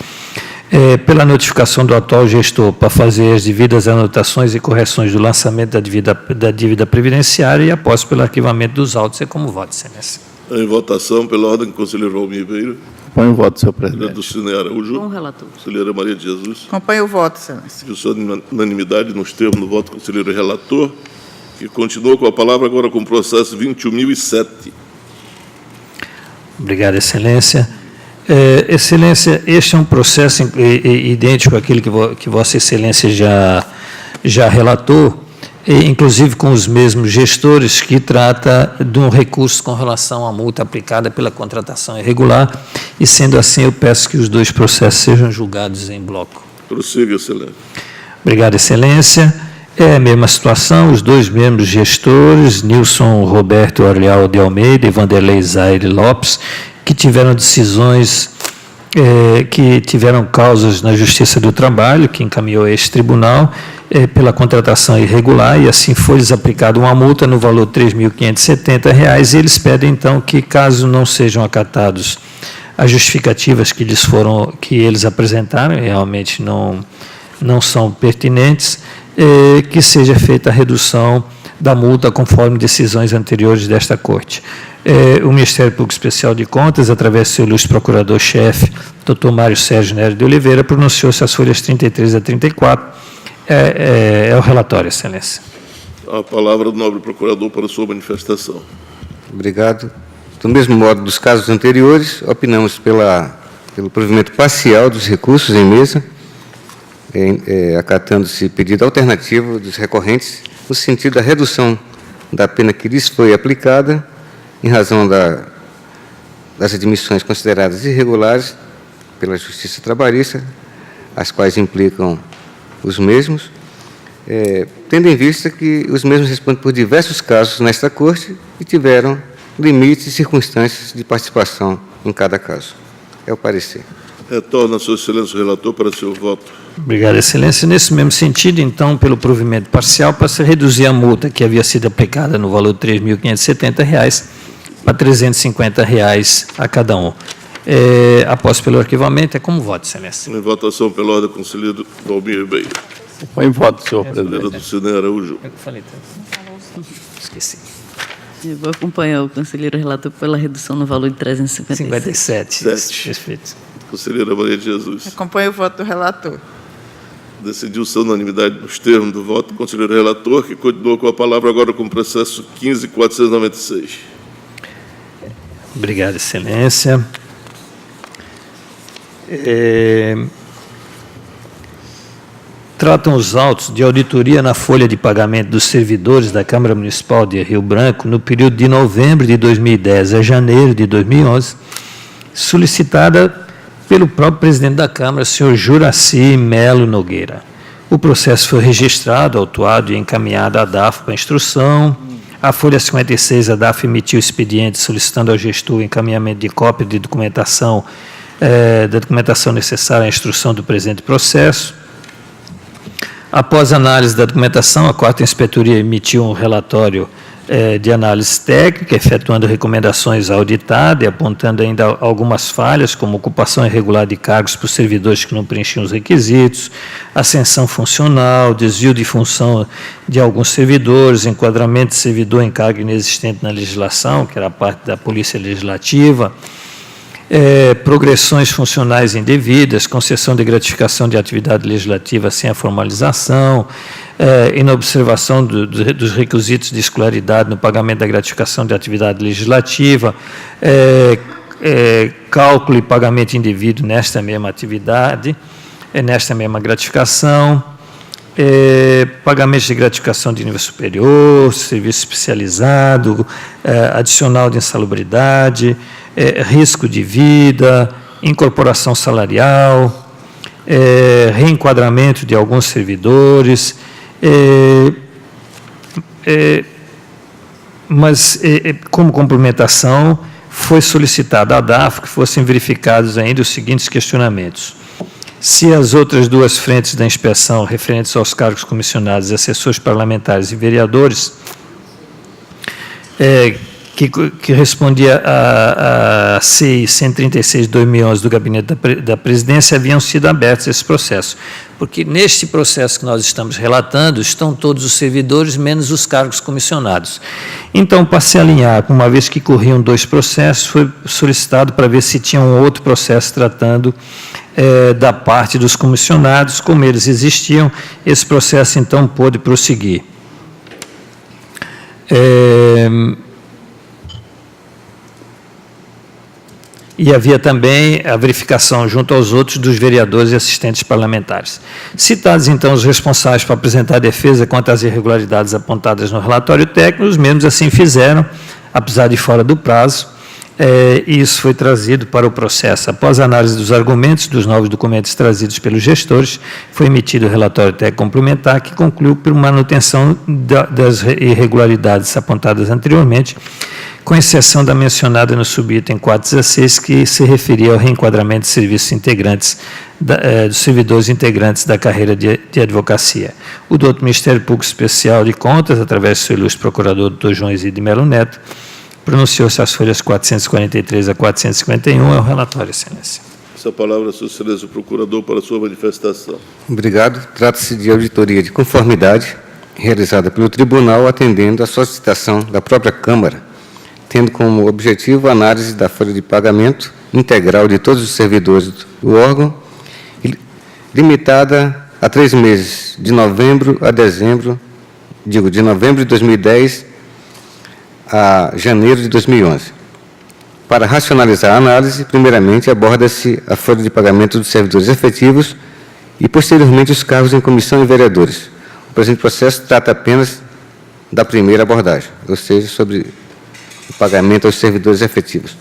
Pela notificação do atual gestor para fazer as devidas anotações e correções do lançamento da dívida previdenciária e após pelo arquivamento dos autos. É como voto, Excelência. Em votação, pela ordem, conselheiro Valmir Ribeiro. Põe o voto, senhor Vereador presidente. Sidney Araújo. Com o relator. Conselheira Maria de Jesus. Acompanho o voto, Excelência. Viu sua unanimidade nos termos do voto do conselheiro relator, que continua com a palavra agora com o processo 21.007. Obrigado, Excelência. Excelência, este é um processo idêntico àquele que Vossa Excelência já relatou, inclusive com os mesmos gestores, que trata de um recurso com relação à multa aplicada pela contratação irregular, e, sendo assim, eu peço que os dois processos sejam julgados em bloco. Prossiga, excelência. Obrigado, Excelência. É a mesma situação, os dois mesmos gestores, Nilson Roberto Arleal de Almeida e Vanderlei Zaire Lopes, que tiveram decisões, que tiveram causas na Justiça do Trabalho, que encaminhou a este tribunal, pela contratação irregular, e assim foi-lhes aplicada uma multa no valor de R$ 3.570, e eles pedem, então, que, caso não sejam acatados as justificativas que eles apresentaram, realmente não são pertinentes, que seja feita a redução da multa conforme decisões anteriores desta Corte. O Ministério Público Especial de Contas, através do seu ilustre procurador-chefe, Dr. Mário Sérgio Nery de Oliveira, pronunciou-se as folhas 33 a 34. É o relatório, Excelência. A palavra do nobre procurador para a sua manifestação. Obrigado. Do mesmo modo dos casos anteriores, opinamos pelo provimento parcial dos recursos em mesa, acatando-se pedido alternativo dos recorrentes, no sentido da redução da pena que lhes foi aplicada, em razão das admissões consideradas irregulares pela Justiça Trabalhista, as quais implicam os mesmos, tendo em vista que os mesmos respondem por diversos casos nesta Corte e tiveram limites e circunstâncias de participação em cada caso. É o parecer. Retorna a sua excelência o relator para seu voto. Obrigado, Excelência. Nesse mesmo sentido, então, pelo provimento parcial, para se reduzir a multa que havia sido aplicada no valor de R$ 3.570 para R$ 350 a cada um. Após pelo arquivamento, é como voto, Excelência. Em votação pela ordem, conselheiro Valmir Ribeiro. Põe o voto, senhor presidente. Vereador Sidney Araújo. Eu falei tanto. Esqueci. Eu vou acompanhar o conselheiro relator pela redução no valor de 357. 57. Perfeito. Conselheira Maria de Jesus. Acompanho o voto do relator. Decidiu sua unanimidade nos termos do voto do conselheiro relator, que continua com a palavra agora com o processo 15.496. Obrigado, Excelência. tratam os autos de auditoria na folha de pagamento dos servidores da Câmara Municipal de Rio Branco no período de novembro de 2010 a janeiro de 2011, solicitada pelo próprio presidente da Câmara, senhor Juraci Melo Nogueira. O processo foi registrado, autuado e encaminhado à DAF para instrução. A folha 56, a DAF emitiu expediente solicitando ao gestor o encaminhamento de cópia de documentação, da documentação necessária à instrução do presente processo. Após análise da documentação, a 4ª Inspetoria emitiu um relatório de análise técnica, efetuando recomendações à auditada e apontando ainda algumas falhas, como ocupação irregular de cargos por servidores que não preenchiam os requisitos, ascensão funcional, desvio de função de alguns servidores, enquadramento de servidor em cargo inexistente na legislação, que era parte da Polícia Legislativa, progressões funcionais indevidas, concessão de gratificação de atividade legislativa sem a formalização, inobservação dos requisitos de escolaridade no pagamento da gratificação de atividade legislativa, cálculo e pagamento indevido nesta mesma atividade, nesta mesma gratificação, pagamento de gratificação de nível superior, serviço especializado, adicional de insalubridade, risco de vida, incorporação salarial, reenquadramento de alguns servidores, mas, como complementação, foi solicitado à DAF que fossem verificados ainda os seguintes questionamentos. Se as outras duas frentes da inspeção, referentes aos cargos comissionados, assessores parlamentares e vereadores, que respondia a CI 136 de 2011 do Gabinete da Presidência, haviam sido abertos esse processo. Porque neste processo que nós estamos relatando, estão todos os servidores, menos os cargos comissionados. Então, para se alinhar, uma vez que corriam 2 processos, foi solicitado para ver se tinha um outro processo tratando da parte dos comissionados. Como eles existiam, esse processo, então, pôde prosseguir. E havia também a verificação junto aos outros dos vereadores e assistentes parlamentares. Citados, então, os responsáveis para apresentar a defesa quanto às irregularidades apontadas no relatório técnico, os membros assim fizeram, apesar de fora do prazo, e isso foi trazido para o processo. Após a análise dos argumentos dos novos documentos trazidos pelos gestores, foi emitido o relatório técnico complementar, que concluiu por manutenção das irregularidades apontadas anteriormente, com exceção da mencionada no subitem 416, que se referia ao reenquadramento de serviços integrantes, dos servidores integrantes da carreira de advocacia. O doutor Ministério Público Especial de Contas, através do seu ilustre procurador, doutor João Isidro Melo Neto, pronunciou-se as folhas 443 a 451, é o relatório, excelência. Essa palavra, sua excelência, o procurador, para a sua manifestação. Obrigado. Trata-se de auditoria de conformidade realizada pelo tribunal, atendendo à solicitação da própria Câmara, tendo como objetivo a análise da folha de pagamento integral de todos os servidores do órgão, limitada a 3 meses, de novembro a dezembro, de novembro de 2010 a janeiro de 2011. Para racionalizar a análise, primeiramente aborda-se a folha de pagamento dos servidores efetivos e, posteriormente, os cargos em comissão e vereadores. O presente processo trata apenas da primeira abordagem, ou seja, sobre o pagamento aos servidores efetivos.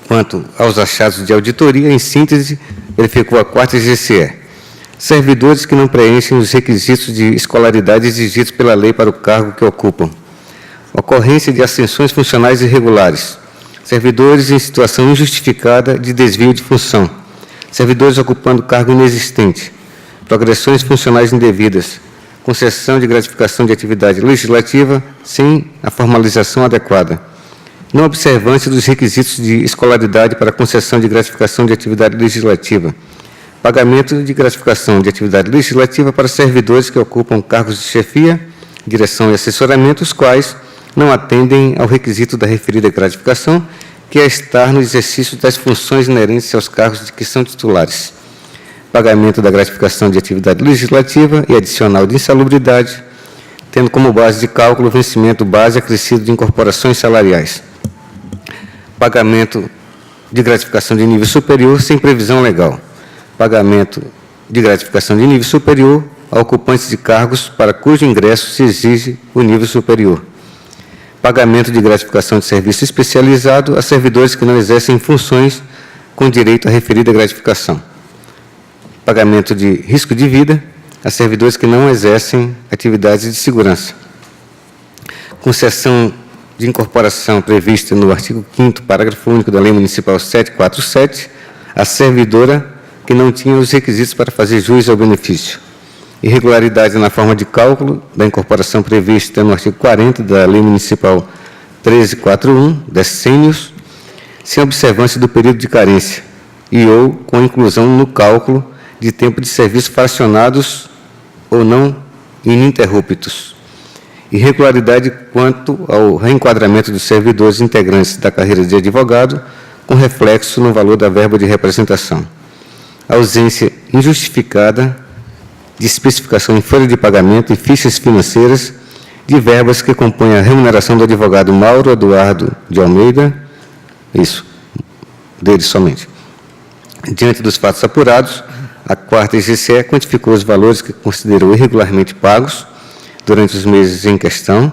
Quanto aos achados de auditoria, em síntese, verificou a 4ª GCE. Servidores que não preenchem os requisitos de escolaridade exigidos pela lei para o cargo que ocupam. Ocorrência de ascensões funcionais irregulares. Servidores em situação injustificada de desvio de função. Servidores ocupando cargo inexistente. Progressões funcionais indevidas. Concessão de gratificação de atividade legislativa sem a formalização adequada. Não observância dos requisitos de escolaridade para concessão de gratificação de atividade legislativa. Pagamento de gratificação de atividade legislativa para servidores que ocupam cargos de chefia, direção e assessoramento, os quais não atendem ao requisito da referida gratificação, que é estar no exercício das funções inerentes aos cargos de que são titulares. Pagamento da gratificação de atividade legislativa e adicional de insalubridade, tendo como base de cálculo o vencimento base acrescido de incorporações salariais. Pagamento de gratificação de nível superior sem previsão legal. Pagamento de gratificação de nível superior a ocupantes de cargos para cujo ingresso se exige o nível superior. Pagamento de gratificação de serviço especializado a servidores que não exercem funções com direito à referida gratificação. Pagamento de risco de vida a servidores que não exercem atividades de segurança. Concessão de incorporação prevista no artigo 5º, parágrafo único da Lei Municipal 747, a servidora que não tinha os requisitos para fazer jus ao benefício. Irregularidade na forma de cálculo da incorporação prevista no artigo 40 da Lei Municipal 1341, decênios, sem observância do período de carência e ou com inclusão no cálculo de tempo de serviço fracionados ou não ininterruptos. Irregularidade quanto ao reenquadramento dos servidores integrantes da carreira de advogado, com reflexo no valor da verba de representação. Ausência injustificada de especificação em folha de pagamento e fichas financeiras de verbas que compõem a remuneração do advogado Mauro Eduardo de Almeida, isso, dele somente. Diante dos fatos apurados, a 4ª IGCE quantificou os valores que considerou irregularmente pagos durante os meses em questão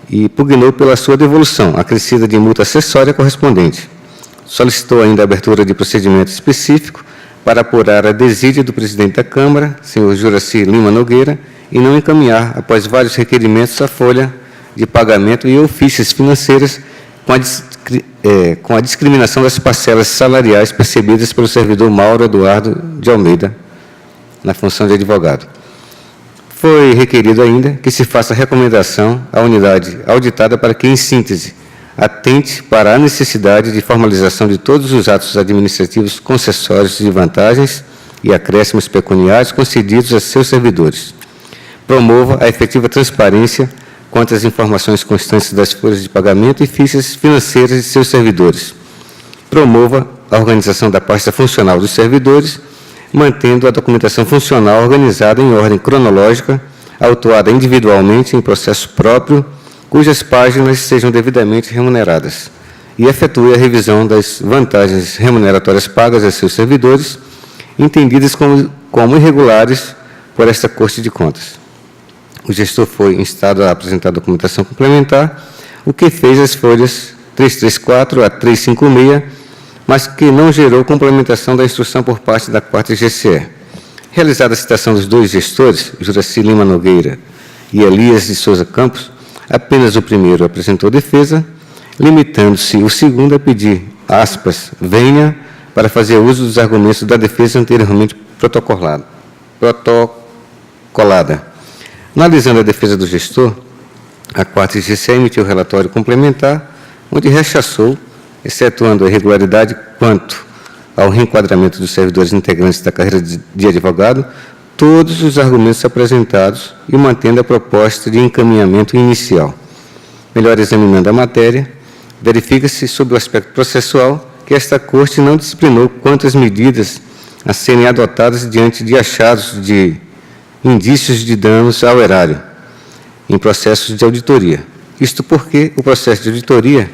e pugnou pela sua devolução, acrescida de multa acessória correspondente. Solicitou ainda a abertura de procedimento específico para apurar a desídia do presidente da Câmara, senhor Juraci Lima Nogueira, e não encaminhar, após vários requerimentos, a folha de pagamento e ou fichas financeiras com a discriminação das parcelas salariais percebidas pelo servidor Mauro Eduardo de Almeida, na função de advogado. Foi requerido ainda que se faça recomendação à unidade auditada para que, em síntese, atente para a necessidade de formalização de todos os atos administrativos concessórios de vantagens e acréscimos pecuniários concedidos a seus servidores. Promova a efetiva transparência quanto às informações constantes das folhas de pagamento e fichas financeiras de seus servidores. Promova a organização da pasta funcional dos servidores, mantendo a documentação funcional organizada em ordem cronológica, autuada individualmente em processo próprio, cujas páginas sejam devidamente remuneradas, e efetue a revisão das vantagens remuneratórias pagas a seus servidores, entendidas como irregulares por esta Corte de Contas. O gestor foi instado a apresentar a documentação complementar, o que fez as folhas 334 a 356, mas que não gerou complementação da instrução por parte da 4ª IGCE. Realizada a citação dos dois gestores, Juraci Lima Nogueira e Elias de Souza Campos, apenas o primeiro apresentou defesa, limitando-se o segundo a pedir, aspas, venha para fazer uso dos argumentos da defesa anteriormente protocolada. Analisando a defesa do gestor, a 4ª IGCE emitiu o relatório complementar, onde rechaçou, excetuando a irregularidade quanto ao reenquadramento dos servidores integrantes da carreira de advogado, todos os argumentos apresentados e mantendo a proposta de encaminhamento inicial. Melhor examinando a matéria, verifica-se, sob o aspecto processual, que esta Corte não disciplinou quanto às medidas a serem adotadas diante de achados de indícios de danos ao erário em processos de auditoria. Isto porque o processo de auditoria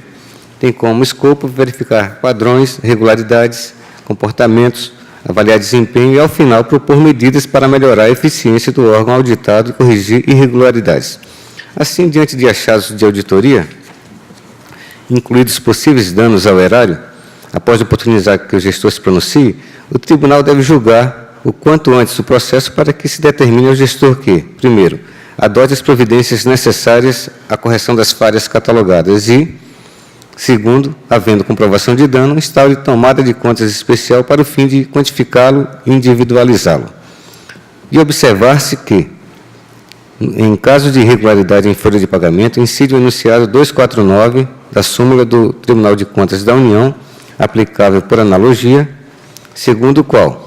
tem como escopo verificar padrões, regularidades, comportamentos, avaliar desempenho e, ao final, propor medidas para melhorar a eficiência do órgão auditado e corrigir irregularidades. Assim, diante de achados de auditoria, incluídos possíveis danos ao erário, após oportunizar que o gestor se pronuncie, o tribunal deve julgar o quanto antes o processo para que se determine ao gestor que, primeiro, adote as providências necessárias à correção das falhas catalogadas e, segundo, havendo comprovação de dano, instaure tomada de contas especial para o fim de quantificá-lo e individualizá-lo. E observar-se que, em caso de irregularidade em folha de pagamento, incide o enunciado 249 da súmula do Tribunal de Contas da União, aplicável por analogia, segundo o qual,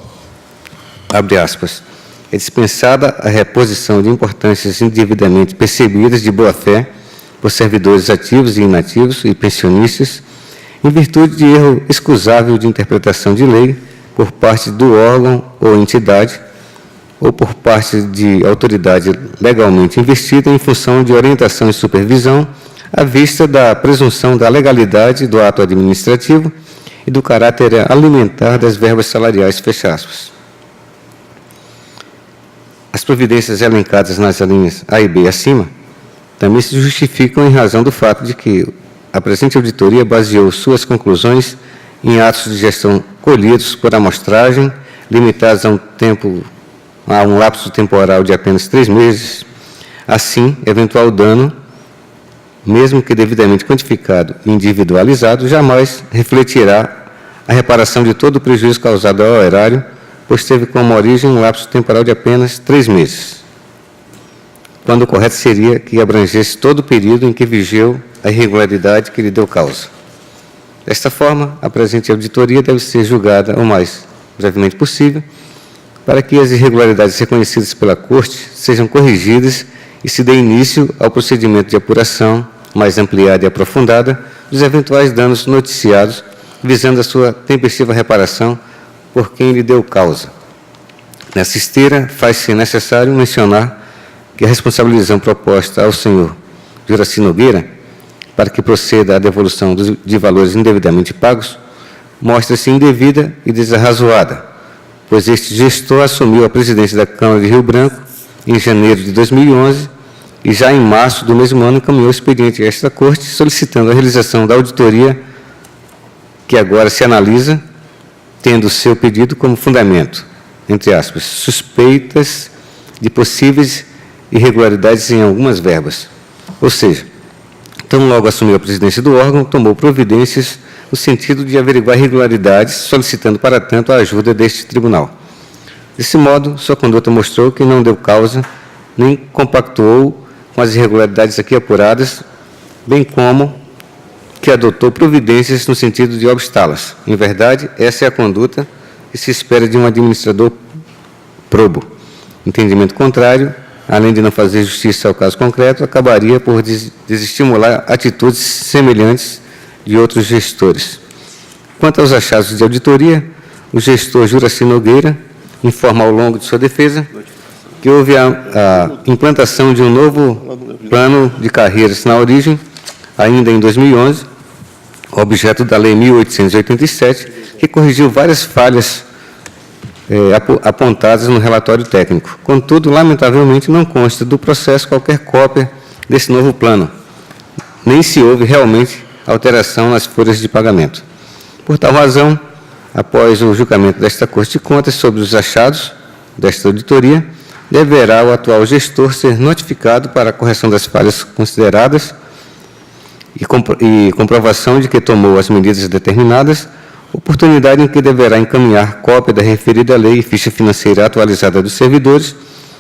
abre aspas, é dispensada a reposição de importâncias indevidamente percebidas de boa-fé por servidores ativos e inativos e pensionistas, em virtude de erro excusável de interpretação de lei por parte do órgão ou entidade, ou por parte de autoridade legalmente investida em função de orientação e supervisão, à vista da presunção da legalidade do ato administrativo e do caráter alimentar das verbas salariais, fecha aspas. As providências elencadas nas linhas A e B acima também se justificam em razão do fato de que a presente auditoria baseou suas conclusões em atos de gestão colhidos por amostragem, limitados a um lapso temporal de apenas 3 meses. Assim, eventual dano, mesmo que devidamente quantificado e individualizado, jamais refletirá a reparação de todo o prejuízo causado ao erário, pois teve como origem um lapso temporal de apenas 3 meses, quando o correto seria que abrangesse todo o período em que vigeu a irregularidade que lhe deu causa. Desta forma, a presente auditoria deve ser julgada o mais brevemente possível, para que as irregularidades reconhecidas pela Corte sejam corrigidas e se dê início ao procedimento de apuração mais ampliada e aprofundada dos eventuais danos noticiados, visando a sua tempestiva reparação por quem lhe deu causa. Nessa esteira, faz-se necessário mencionar que a responsabilização proposta ao senhor Juraci Nogueira, para que proceda à devolução de valores indevidamente pagos, mostra-se indevida e desarrazoada, pois este gestor assumiu a presidência da Câmara de Rio Branco em janeiro de 2011 e já em março do mesmo ano encaminhou o expediente a esta Corte, solicitando a realização da auditoria que agora se analisa, tendo seu pedido como fundamento, entre aspas, suspeitas de possíveis irregularidades em algumas verbas. Ou seja, tão logo assumiu a presidência do órgão, tomou providências no sentido de averiguar irregularidades, solicitando, para tanto, a ajuda deste tribunal. Desse modo, sua conduta mostrou que não deu causa, nem compactuou com as irregularidades aqui apuradas, bem como que adotou providências no sentido de obstá-las. Em verdade, essa é a conduta que se espera de um administrador probo. Entendimento contrário, além de não fazer justiça ao caso concreto, acabaria por desestimular atitudes semelhantes de outros gestores. Quanto aos achados de auditoria, o gestor Juraci Nogueira informa ao longo de sua defesa que houve a implantação de um novo plano de carreiras na origem, ainda em 2011, objeto da Lei 1887, que corrigiu várias falhas apontadas no relatório técnico. Contudo, lamentavelmente, não consta do processo qualquer cópia desse novo plano, nem se houve realmente alteração nas folhas de pagamento. Por tal razão, após o julgamento desta Corte de Contas sobre os achados desta auditoria, deverá o atual gestor ser notificado para a correção das falhas consideradas e comprovação de que tomou as medidas determinadas, oportunidade em que deverá encaminhar cópia da referida lei e ficha financeira atualizada dos servidores,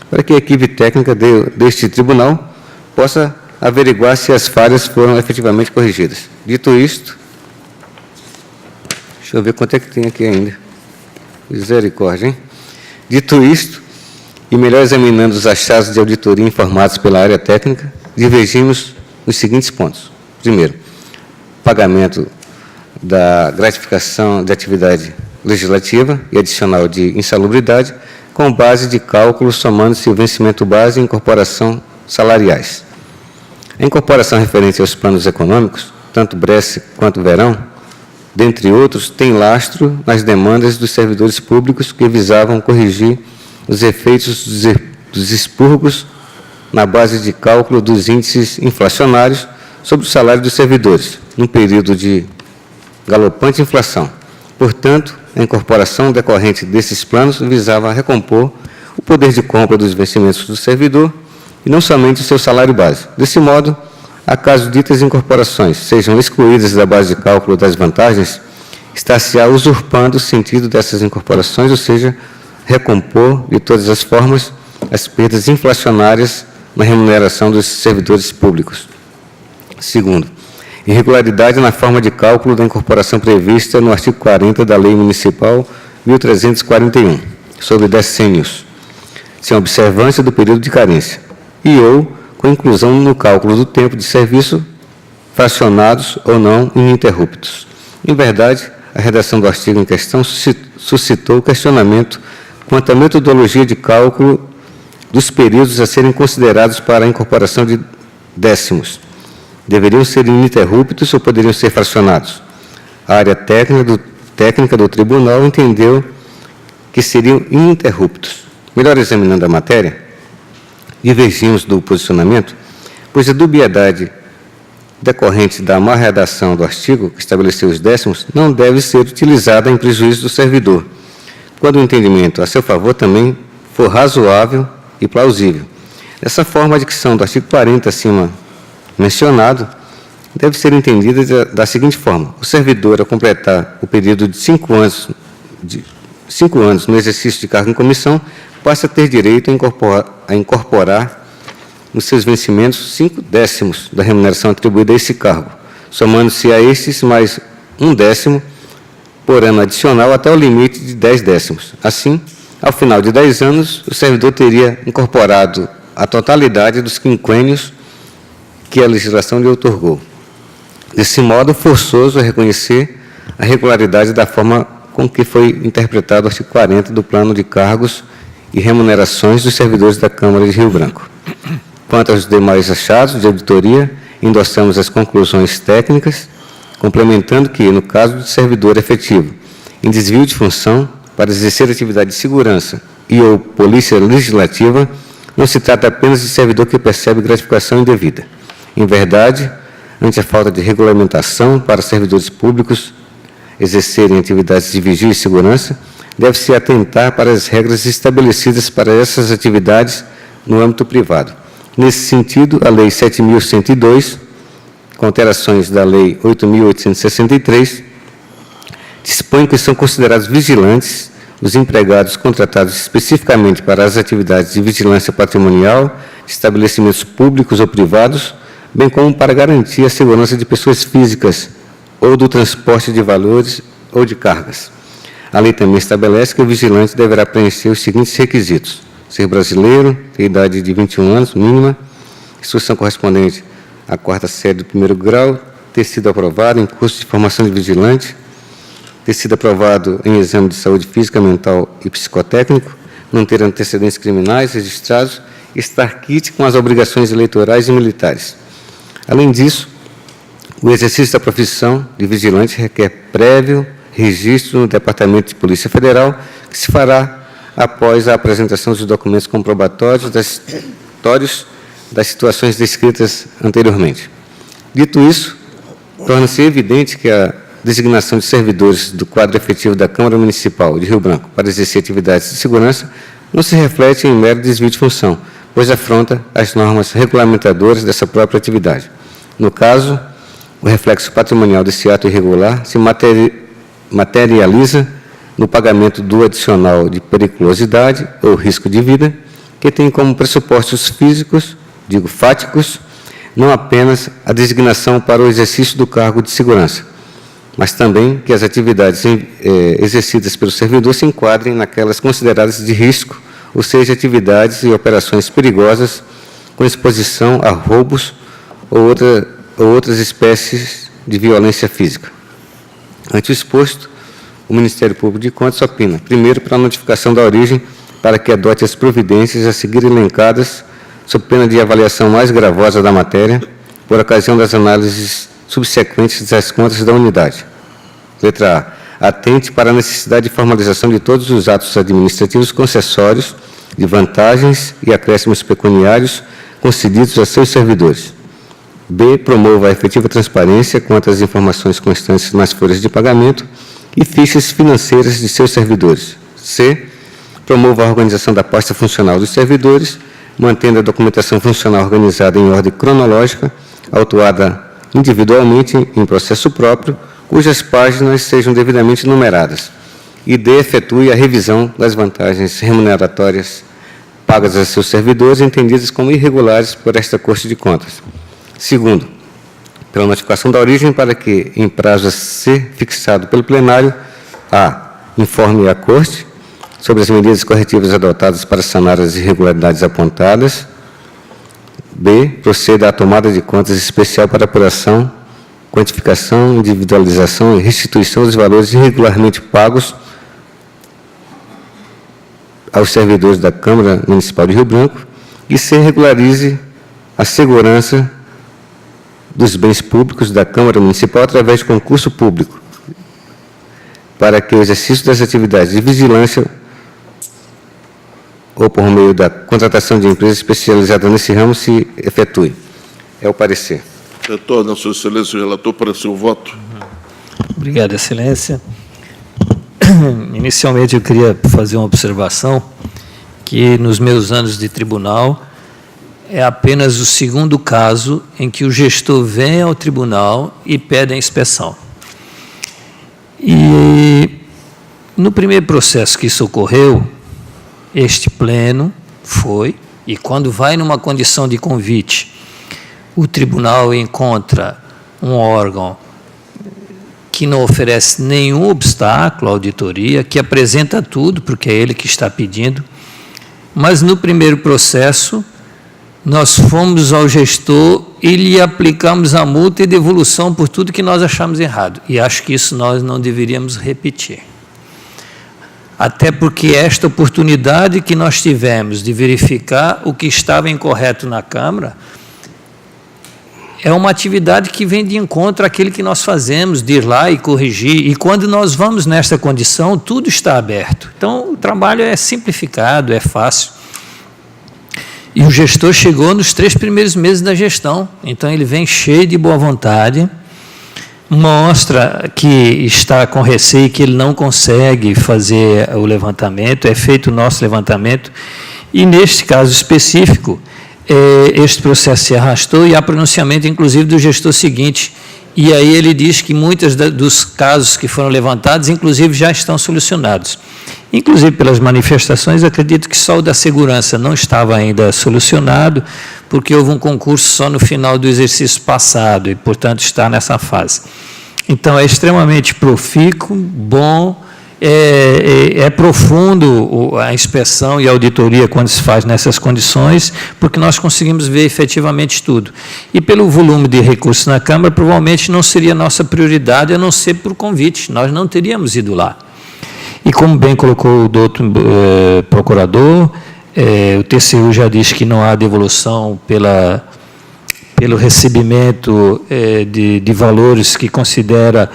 para que a equipe técnica deste tribunal possa averiguar se as falhas foram efetivamente corrigidas. Dito isto, deixa eu ver quanto é que tem aqui ainda. Misericórdia, hein? Dito isto, e melhor examinando os achados de auditoria informados pela área técnica, divergimos nos seguintes pontos. Primeiro, pagamento da gratificação de atividade legislativa e adicional de insalubridade, com base de cálculo somando-se o vencimento base e incorporação salariais. A incorporação referente aos planos econômicos, tanto Bresse quanto Verão, dentre outros, tem lastro nas demandas dos servidores públicos que visavam corrigir os efeitos dos expurgos na base de cálculo dos índices inflacionários sobre o salário dos servidores, num período de galopante inflação. Portanto, a incorporação decorrente desses planos visava recompor o poder de compra dos vencimentos do servidor e não somente o seu salário base. Desse modo, acaso ditas incorporações sejam excluídas da base de cálculo das vantagens, está-se-á usurpando o sentido dessas incorporações, ou seja, recompor, de todas as formas, as perdas inflacionárias na remuneração dos servidores públicos. Segundo, irregularidade na forma de cálculo da incorporação prevista no artigo 40 da Lei Municipal 1341, sobre decênios, sem observância do período de carência, e ou com inclusão no cálculo do tempo de serviço, fracionados ou não ininterruptos. Em verdade, a redação do artigo em questão suscitou questionamento quanto à metodologia de cálculo dos períodos a serem considerados para a incorporação de décimos. Deveriam ser ininterruptos ou poderiam ser fracionados? A área técnica do tribunal entendeu que seriam ininterruptos. Melhor examinando a matéria, divergimos do posicionamento, pois a dubiedade decorrente da má redação do artigo, que estabeleceu os décimos, não deve ser utilizada em prejuízo do servidor, quando o entendimento a seu favor também for razoável e plausível. Dessa forma, a dicção do artigo 40, acima mencionado, deve ser entendida da seguinte forma: o servidor, ao completar o período de 5 anos no exercício de cargo em comissão, passa a ter direito a incorporar nos seus vencimentos 5/10 da remuneração atribuída a esse cargo, somando-se a estes mais 1/10 por ano adicional até o limite de 10/10. Assim, ao final de 10 anos, o servidor teria incorporado a totalidade dos quinquênios que a legislação lhe outorgou. Desse modo, forçoso é reconhecer a regularidade da forma com que foi interpretado o artigo 40 do Plano de Cargos e Remunerações dos Servidores da Câmara de Rio Branco. Quanto aos demais achados de auditoria, endossamos as conclusões técnicas, complementando que, no caso de servidor efetivo em desvio de função para exercer atividade de segurança e ou polícia legislativa, não se trata apenas de servidor que percebe gratificação indevida. Em verdade, ante a falta de regulamentação para servidores públicos exercerem atividades de vigia e segurança, deve-se atentar para as regras estabelecidas para essas atividades no âmbito privado. Nesse sentido, a Lei 7.102, com alterações da Lei 8.863, dispõe que são considerados vigilantes os empregados contratados especificamente para as atividades de vigilância patrimonial de estabelecimentos públicos ou privados, bem como para garantir a segurança de pessoas físicas ou do transporte de valores ou de cargas. A lei também estabelece que o vigilante deverá preencher os seguintes requisitos: ser brasileiro, ter idade de 21 anos mínima, instrução correspondente à 4ª série do 1º grau, ter sido aprovado em curso de formação de vigilante, ter sido aprovado em exame de saúde física, mental e psicotécnico, não ter antecedentes criminais registrados, estar quite com as obrigações eleitorais e militares. Além disso, o exercício da profissão de vigilante requer prévio registro no Departamento de Polícia Federal, que se fará após a apresentação dos documentos comprobatórios das situações descritas anteriormente. Dito isso, torna-se evidente que a designação de servidores do quadro efetivo da Câmara Municipal de Rio Branco para exercer atividades de segurança não se reflete em mero desvio de função, pois afronta as normas regulamentadoras dessa própria atividade. No caso, o reflexo patrimonial desse ato irregular se materializa no pagamento do adicional de periculosidade ou risco de vida, que tem como pressupostos físicos, fáticos, não apenas a designação para o exercício do cargo de segurança, mas também que as atividades exercidas pelo servidor se enquadrem naquelas consideradas de risco, ou seja, atividades e operações perigosas com exposição a roubos ou outras espécies de violência física. Ante o exposto, o Ministério Público de Contas opina, primeiro, pela notificação da origem, para que adote as providências a seguir elencadas, sob pena de avaliação mais gravosa da matéria, por ocasião das análises subsequentes das contas da unidade. Letra A. Atente para a necessidade de formalização de todos os atos administrativos concessórios, de vantagens e acréscimos pecuniários concedidos a seus servidores. B. Promova a efetiva transparência quanto às informações constantes nas folhas de pagamento e fichas financeiras de seus servidores. C. Promova a organização da pasta funcional dos servidores, mantendo a documentação funcional organizada em ordem cronológica, autuada individualmente em processo próprio, cujas páginas sejam devidamente numeradas. E D. Efetue a revisão das vantagens remuneratórias pagas a seus servidores, entendidas como irregulares por esta Corte de Contas. Segundo, pela notificação da origem, para que, em prazo a ser fixado pelo plenário, A. Informe a Corte sobre as medidas corretivas adotadas para sanar as irregularidades apontadas. B. Proceda à tomada de contas especial para apuração, quantificação, individualização e restituição dos valores irregularmente pagos aos servidores da Câmara Municipal de Rio Branco e C. Regularize a segurança dos bens públicos da Câmara Municipal através de concurso público, para que o exercício das atividades de vigilância ou por meio da contratação de empresa especializada nesse ramo se efetue. É o parecer. Retorna, Sua Excelência, o relator, para seu voto. Obrigado, Excelência. Inicialmente, eu queria fazer uma observação que, nos meus anos de tribunal, é apenas o segundo caso em que o gestor vem ao tribunal e pede a inspeção. E, no primeiro processo que isso ocorreu, este pleno foi, e quando vai numa condição de convite, o tribunal encontra um órgão que não oferece nenhum obstáculo à auditoria, que apresenta tudo, porque é ele que está pedindo, mas no primeiro processo, nós fomos ao gestor e lhe aplicamos a multa e devolução por tudo que nós achamos errado. E acho que isso nós não deveríamos repetir. Até porque esta oportunidade que nós tivemos de verificar o que estava incorreto na Câmara é uma atividade que vem de encontro àquele que nós fazemos, de ir lá e corrigir. E quando nós vamos nesta condição, tudo está aberto. Então, o trabalho é simplificado, é fácil. E o gestor chegou nos 3 primeiros meses da gestão. Então, ele vem cheio de boa vontade, mostra que está com receio, que ele não consegue fazer o levantamento, é feito o nosso levantamento. E, neste caso específico, este processo se arrastou e há pronunciamento, inclusive, do gestor seguinte. E aí ele diz que muitos dos casos que foram levantados, inclusive, já estão solucionados. Inclusive, pelas manifestações, acredito que só o da segurança não estava ainda solucionado, porque houve um concurso só no final do exercício passado e, portanto, está nessa fase. Então, é extremamente profícuo, bom, é profundo a inspeção e a auditoria quando se faz nessas condições, porque nós conseguimos ver efetivamente tudo. E pelo volume de recursos na Câmara, provavelmente não seria nossa prioridade, a não ser por convite, nós não teríamos ido lá. E como bem colocou o doutor procurador, o TCU já diz que não há devolução pelo recebimento de valores que considera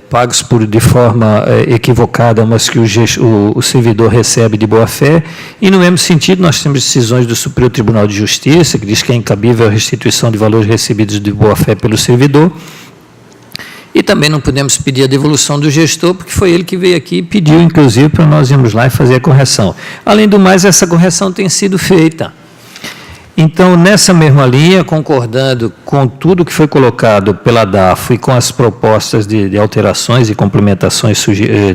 pagos de forma equivocada, mas que o servidor recebe de boa-fé. E, no mesmo sentido, nós temos decisões do Superior Tribunal de Justiça, que diz que é incabível a restituição de valores recebidos de boa-fé pelo servidor. E também não podemos pedir a devolução do gestor, porque foi ele que veio aqui e pediu, inclusive, para nós irmos lá e fazer a correção. Além do mais, essa correção tem sido feita. Então, nessa mesma linha, concordando com tudo que foi colocado pela DAFO e com as propostas de alterações e complementações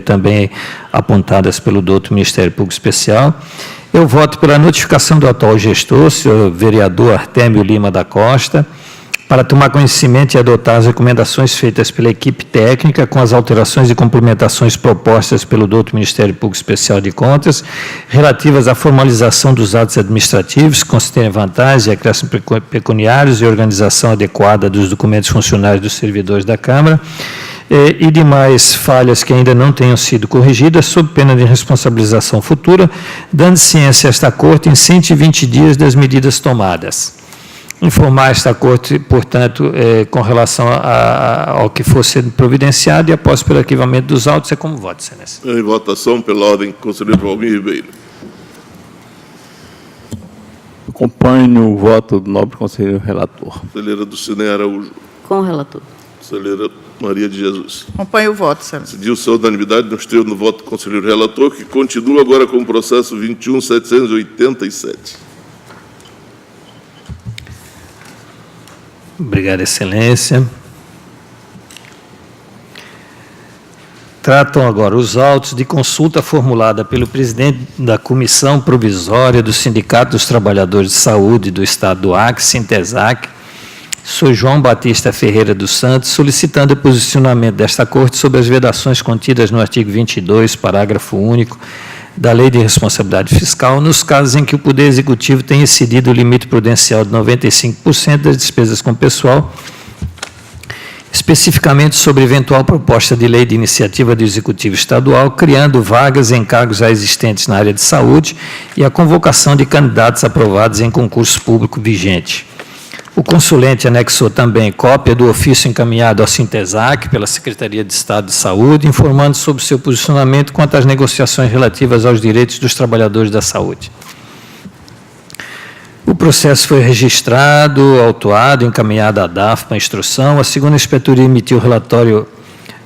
também apontadas pelo doutor Ministério Público Especial, eu voto pela notificação do atual gestor, senhor vereador Artêmio Lima da Costa, para tomar conhecimento e adotar as recomendações feitas pela equipe técnica com as alterações e complementações propostas pelo doutor Ministério Público Especial de Contas, relativas à formalização dos atos administrativos, que considerem vantagens e acréscimos pecuniários e organização adequada dos documentos funcionários dos servidores da Câmara, e demais falhas que ainda não tenham sido corrigidas, sob pena de responsabilização futura, dando ciência a esta Corte em 120 dias das medidas tomadas. Informar esta Corte, portanto, com relação ao que for sendo providenciado e, após pelo arquivamento dos autos, é como voto, Excelência. Em votação, pela ordem, conselheiro Valmir Ribeiro. Acompanho o voto do nobre conselheiro relator. Conselheira Dulcinea Araújo. Com o relator. Conselheira Maria de Jesus. Acompanho o voto, Excelência. Decidiu-se a unanimidade, nos termos no voto do conselheiro relator, que continua agora com o processo 21.787. Obrigado, Excelência. Tratam agora os autos de consulta formulada pelo presidente da Comissão Provisória do Sindicato dos Trabalhadores de Saúde do Estado do Acre, Sintesac, senhor João Batista Ferreira dos Santos, solicitando o posicionamento desta Corte sobre as vedações contidas no artigo 22, parágrafo único, da Lei de Responsabilidade Fiscal, nos casos em que o Poder Executivo tenha excedido o limite prudencial de 95% das despesas com pessoal, especificamente sobre eventual proposta de lei de iniciativa do Executivo Estadual, criando vagas em cargos já existentes na área de saúde e a convocação de candidatos aprovados em concurso público vigente. O consulente anexou também cópia do ofício encaminhado ao Sintesac pela Secretaria de Estado de Saúde, informando sobre seu posicionamento quanto às negociações relativas aos direitos dos trabalhadores da saúde. O processo foi registrado, autuado, encaminhado à DAF para instrução. A segunda inspetoria emitiu o relatório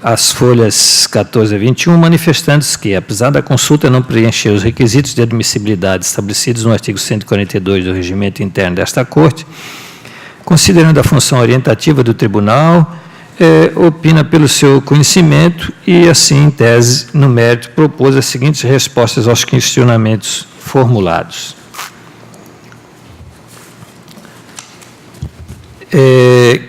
às folhas 14 a 21, manifestando-se que, apesar da consulta não preencher os requisitos de admissibilidade estabelecidos no artigo 142 do Regimento Interno desta Corte, considerando a função orientativa do tribunal, opina pelo seu conhecimento e, assim, em tese, no mérito, propôs as seguintes respostas aos questionamentos formulados.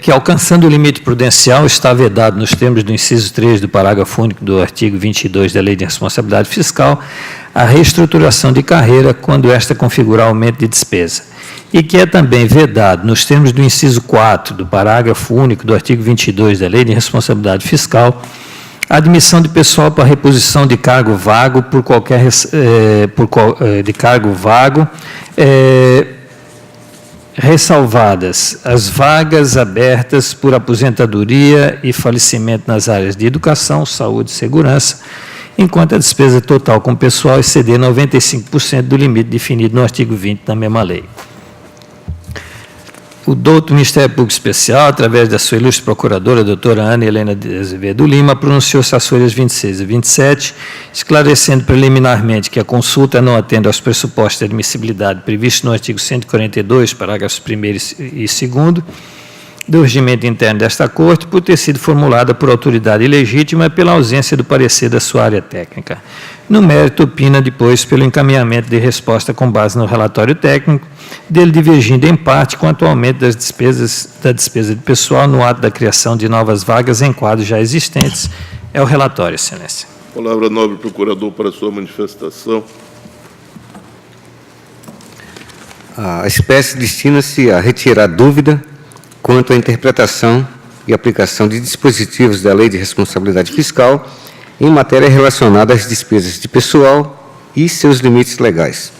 Que, alcançando o limite prudencial, está vedado, nos termos do inciso 3 do parágrafo único do artigo 22 da Lei de Responsabilidade Fiscal, a reestruturação de carreira quando esta configurar aumento de despesa. E que é também vedado, nos termos do inciso 4 do parágrafo único do artigo 22 da Lei de Responsabilidade Fiscal, a admissão de pessoal para reposição de cargo vago por qualquer de cargo vago, ressalvadas as vagas abertas por aposentadoria e falecimento nas áreas de educação, saúde e segurança, enquanto a despesa total com pessoal exceder 95% do limite definido no artigo 20 da mesma lei. O douto Ministério Público Especial, através da sua ilustre procuradora, doutora Ana Helena de Azevedo Lima, pronunciou-se às folhas 26 e 27, esclarecendo preliminarmente que a consulta não atende aos pressupostos de admissibilidade previstos no artigo 142, parágrafos 1º e 2º, do regimento interno desta Corte, por ter sido formulada por autoridade ilegítima pela ausência do parecer da sua área técnica. No mérito, opina depois pelo encaminhamento de resposta com base no relatório técnico, dele divergindo em parte quanto ao aumento das despesas, da despesa de pessoal no ato da criação de novas vagas em quadros já existentes. É o relatório, Excelência. Palavra, nobre procurador, para a sua manifestação. A espécie destina-se a retirar dúvida quanto à interpretação e aplicação de dispositivos da Lei de Responsabilidade Fiscal em matéria relacionada às despesas de pessoal e seus limites legais.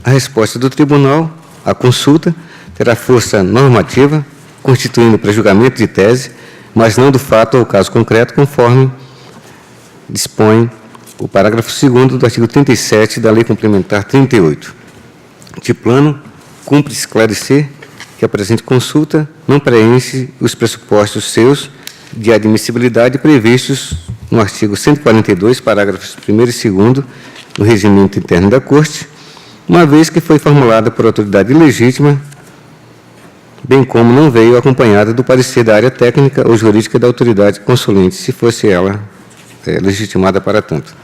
A resposta do tribunal à consulta terá força normativa, constituindo pré-julgamento de tese, mas não do fato ou caso concreto, conforme dispõe o parágrafo 2º do artigo 37 da Lei Complementar 38. De plano, cumpre esclarecer que a presente consulta não preenche os pressupostos seus de admissibilidade previstos no artigo 142, parágrafos 1º e 2º do Regimento Interno da Corte, uma vez que foi formulada por autoridade ilegítima, bem como não veio acompanhada do parecer da área técnica ou jurídica da autoridade consulente, se fosse ela legitimada para tanto.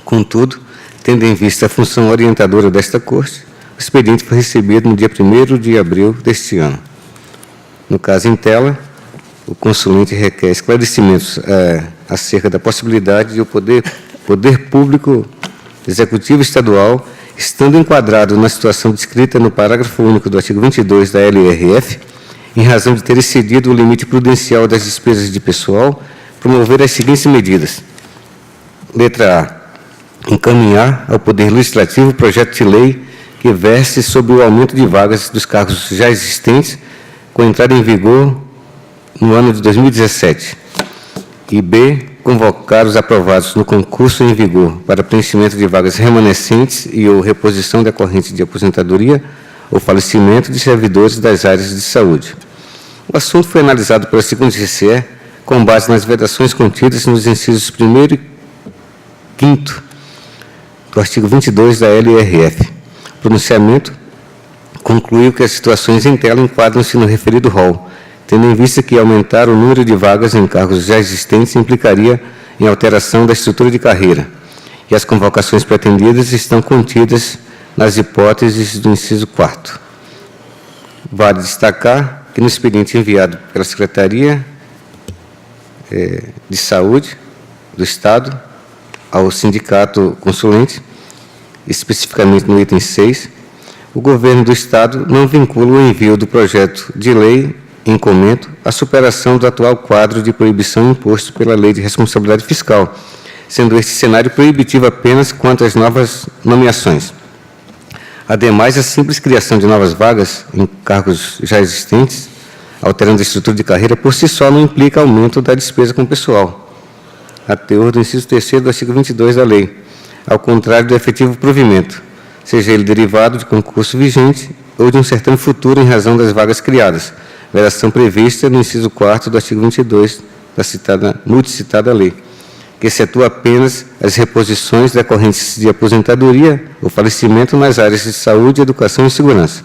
Contudo, tendo em vista a função orientadora desta Corte, o expediente foi recebido no dia 1º de abril deste ano. No caso em tela, o consulente requer esclarecimentos acerca da possibilidade de o poder público executivo estadual, estando enquadrado na situação descrita no parágrafo único do artigo 22 da LRF, em razão de ter excedido o limite prudencial das despesas de pessoal, promover as seguintes medidas. Letra A. Encaminhar ao Poder Legislativo o projeto de lei que verse sobre o aumento de vagas dos cargos já existentes, com entrada em vigor no ano de 2017. E B. Convocar os aprovados no concurso em vigor para preenchimento de vagas remanescentes e ou reposição decorrente de aposentadoria ou falecimento de servidores das áreas de saúde. O assunto foi analisado pela segunda GCE com base nas vedações contidas nos incisos 1º e 5º do artigo 22 da LRF. O pronunciamento concluiu que as situações em tela enquadram-se no referido rol, tendo em vista que aumentar o número de vagas em cargos já existentes implicaria em alteração da estrutura de carreira, e as convocações pretendidas estão contidas nas hipóteses do inciso 4º. Vale destacar que no expediente enviado pela Secretaria de Saúde do Estado ao sindicato consulente, especificamente no item 6, o governo do Estado não vincula o envio do projeto de lei em comento à superação do atual quadro de proibição imposto pela Lei de Responsabilidade Fiscal, sendo este cenário proibitivo apenas quanto às novas nomeações. Ademais, a simples criação de novas vagas em cargos já existentes, alterando a estrutura de carreira, por si só não implica aumento da despesa com o pessoal, a teor do inciso 3º do artigo 22 da lei, ao contrário do efetivo provimento, seja ele derivado de concurso vigente ou de um certame futuro em razão das vagas criadas, vedação prevista no inciso 4º do artigo 22 da multicitada lei, que excetua apenas as reposições decorrentes de aposentadoria ou falecimento nas áreas de saúde, educação e segurança.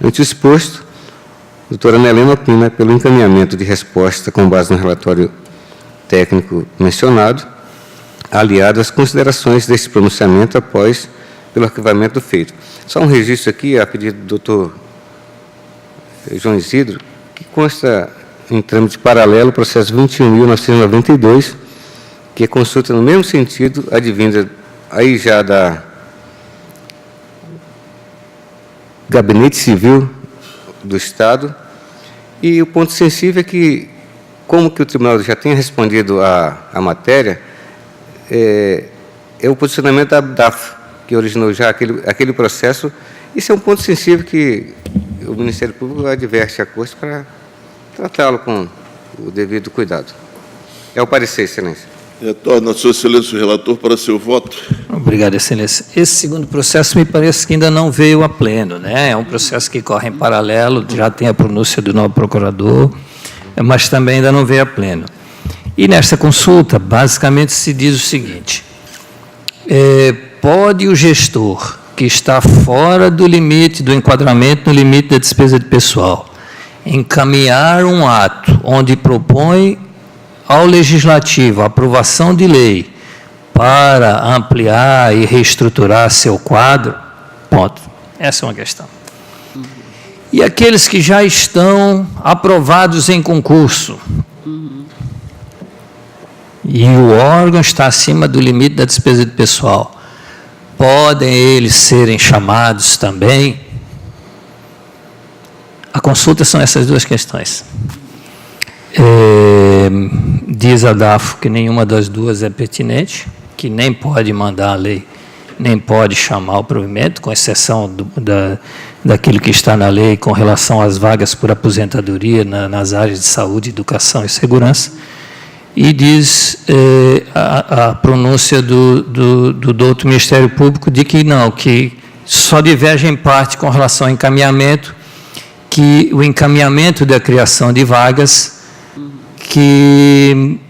Ante o exposto, a doutora Ana Helena opina pelo encaminhamento de resposta com base no relatório técnico mencionado, aliado às considerações deste pronunciamento após pelo arquivamento do feito. Só um registro aqui, a pedido do doutor João Isidro, que consta em trâmite paralelo o processo 21.992, que consulta no mesmo sentido, advinda aí já da Gabinete Civil do Estado. E o ponto sensível é que, como que o tribunal já tem respondido à matéria, é o posicionamento da DAF, que originou já aquele processo. Isso é um ponto sensível que o Ministério Público adverte a Corte para tratá-lo com o devido cuidado. É o parecer, excelência. Retorno a Sua Excelência o relator para seu voto. Obrigado, Excelência. Esse segundo processo me parece que ainda não veio a pleno, né? É um processo que corre em paralelo, já tem a pronúncia do novo procurador, mas também ainda não veio a pleno. E nesta consulta, basicamente, se diz o seguinte: pode o gestor que está fora do limite do enquadramento no limite da despesa de pessoal encaminhar um ato onde propõe ao Legislativo a aprovação de lei para ampliar e reestruturar seu quadro? Ponto. Essa é uma questão. E aqueles que já estão aprovados em concurso, e o órgão está acima do limite da despesa de pessoal, podem eles serem chamados também? A consulta são essas duas questões. Diz a DAFO que nenhuma das duas é pertinente, que nem pode mandar a lei, nem pode chamar o provimento, com exceção daquilo que está na lei com relação às vagas por aposentadoria nas áreas de saúde, educação e segurança. E diz a pronúncia do outro Ministério Público de que não, que só diverge em parte com relação ao encaminhamento, que o encaminhamento da criação de vagas, que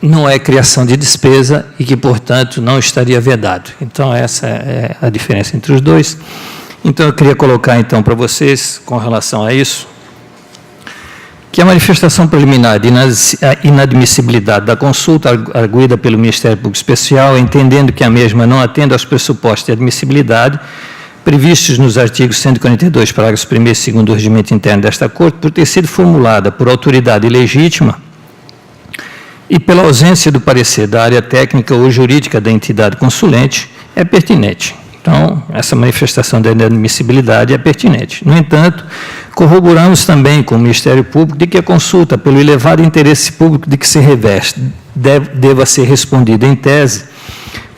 não é criação de despesa e que, portanto, não estaria vedado. Então, essa é a diferença entre os dois. Então, eu queria colocar, então, para vocês, com relação a isso, que a manifestação preliminar de inadmissibilidade da consulta, arguida pelo Ministério Público Especial, entendendo que a mesma não atende aos pressupostos de admissibilidade, previstos nos artigos 142, parágrafos 1º e 2º do regimento interno desta Corte, por ter sido formulada por autoridade legítima e pela ausência do parecer da área técnica ou jurídica da entidade consulente, é pertinente. Então, essa manifestação da inadmissibilidade é pertinente. No entanto, corroboramos também com o Ministério Público de que a consulta, pelo elevado interesse público de que se reveste, deva ser respondida em tese,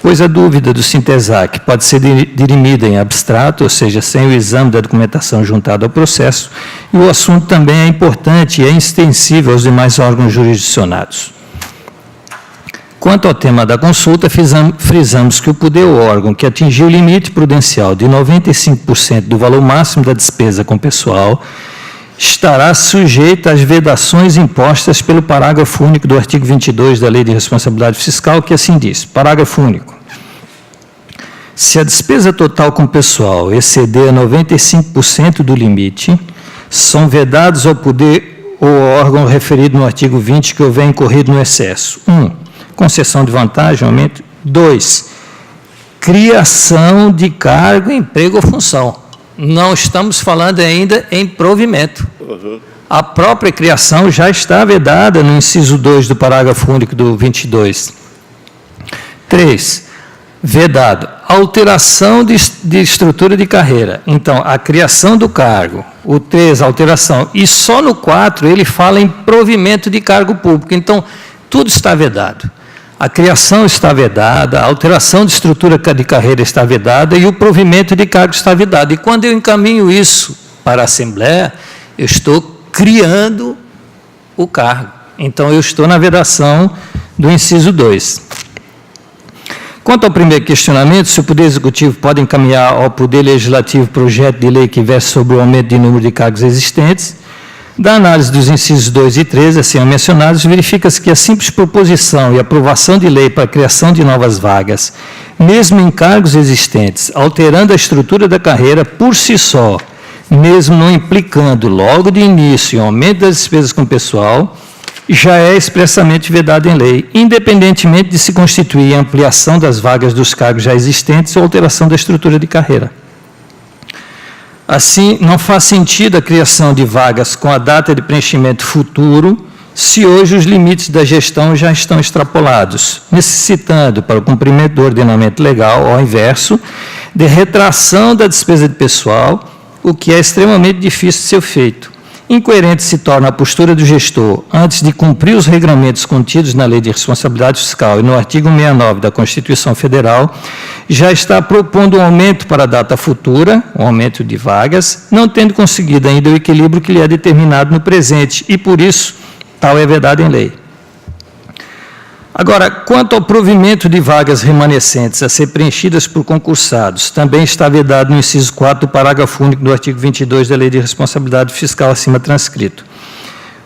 pois a dúvida do Sintesac pode ser dirimida em abstrato, ou seja, sem o exame da documentação juntada ao processo, e o assunto também é importante e é extensível aos demais órgãos jurisdicionados. Quanto ao tema da consulta, frisamos que o poder ou órgão que atingiu o limite prudencial de 95% do valor máximo da despesa com pessoal estará sujeito às vedações impostas pelo parágrafo único do artigo 22 da Lei de Responsabilidade Fiscal, que assim diz: parágrafo único. Se a despesa total com pessoal exceder 95% do limite, são vedados ao poder ou órgão referido no artigo 20 que houver incorrido no excesso: 1. Concessão de vantagem, aumento. 2. Criação de cargo, emprego ou função. Não estamos falando ainda em provimento. A própria criação já está vedada no inciso 2 do parágrafo único do 22. 3. Vedado. Alteração de estrutura de carreira. Então, a criação do cargo. O 3, alteração. E só no 4 ele fala em provimento de cargo público. Então, tudo está vedado. a criação está vedada, a alteração de estrutura de carreira está vedada e o provimento de cargo está vedado. E quando eu encaminho isso para a Assembleia, eu estou criando o cargo. Então, eu estou na vedação do inciso 2. Quanto ao primeiro questionamento, se o Poder Executivo pode encaminhar ao Poder Legislativo projeto de lei que verse sobre o aumento de número de cargos existentes, da análise dos incisos 2 e 3, assim mencionados, verifica-se que a simples proposição e aprovação de lei para a criação de novas vagas, mesmo em cargos existentes, alterando a estrutura da carreira por si só, mesmo não implicando logo de início um aumento das despesas com pessoal, já é expressamente vedado em lei, independentemente de se constituir ampliação das vagas dos cargos já existentes ou alteração da estrutura de carreira. Assim, não faz sentido a criação de vagas com a data de preenchimento futuro, se hoje os limites da gestão já estão extrapolados, necessitando, para o cumprimento do ordenamento legal, ao inverso, de retração da despesa de pessoal, o que é extremamente difícil de ser feito. Incoerente se torna a postura do gestor, antes de cumprir os regramentos contidos na Lei de Responsabilidade Fiscal e no artigo 69 da Constituição Federal, já está propondo um aumento para a data futura, um aumento de vagas, não tendo conseguido ainda o equilíbrio que lhe é determinado no presente, e por isso, tal é vedado em lei. Agora, quanto ao provimento de vagas remanescentes a ser preenchidas por concursados, também está vedado no inciso 4 do parágrafo único do artigo 22 da Lei de Responsabilidade Fiscal acima transcrito.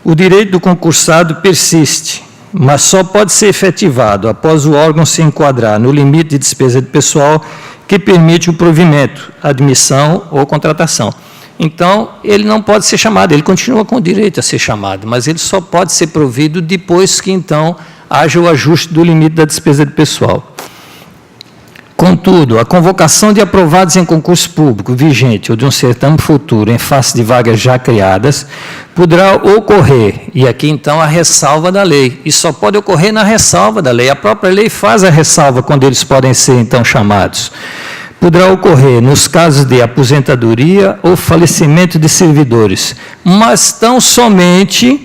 O direito do concursado persiste, mas só pode ser efetivado após o órgão se enquadrar no limite de despesa de pessoal que permite o provimento, admissão ou contratação. Então, ele não pode ser chamado, ele continua com o direito a ser chamado, mas ele só pode ser provido depois que, então, haja o ajuste do limite da despesa de pessoal. Contudo, a convocação de aprovados em concurso público vigente ou de um certame futuro em face de vagas já criadas poderá ocorrer, e aqui então a ressalva da lei, e só pode ocorrer na ressalva da lei, a própria lei faz a ressalva quando eles podem ser então chamados. Poderá ocorrer nos casos de aposentadoria ou falecimento de servidores, mas tão somente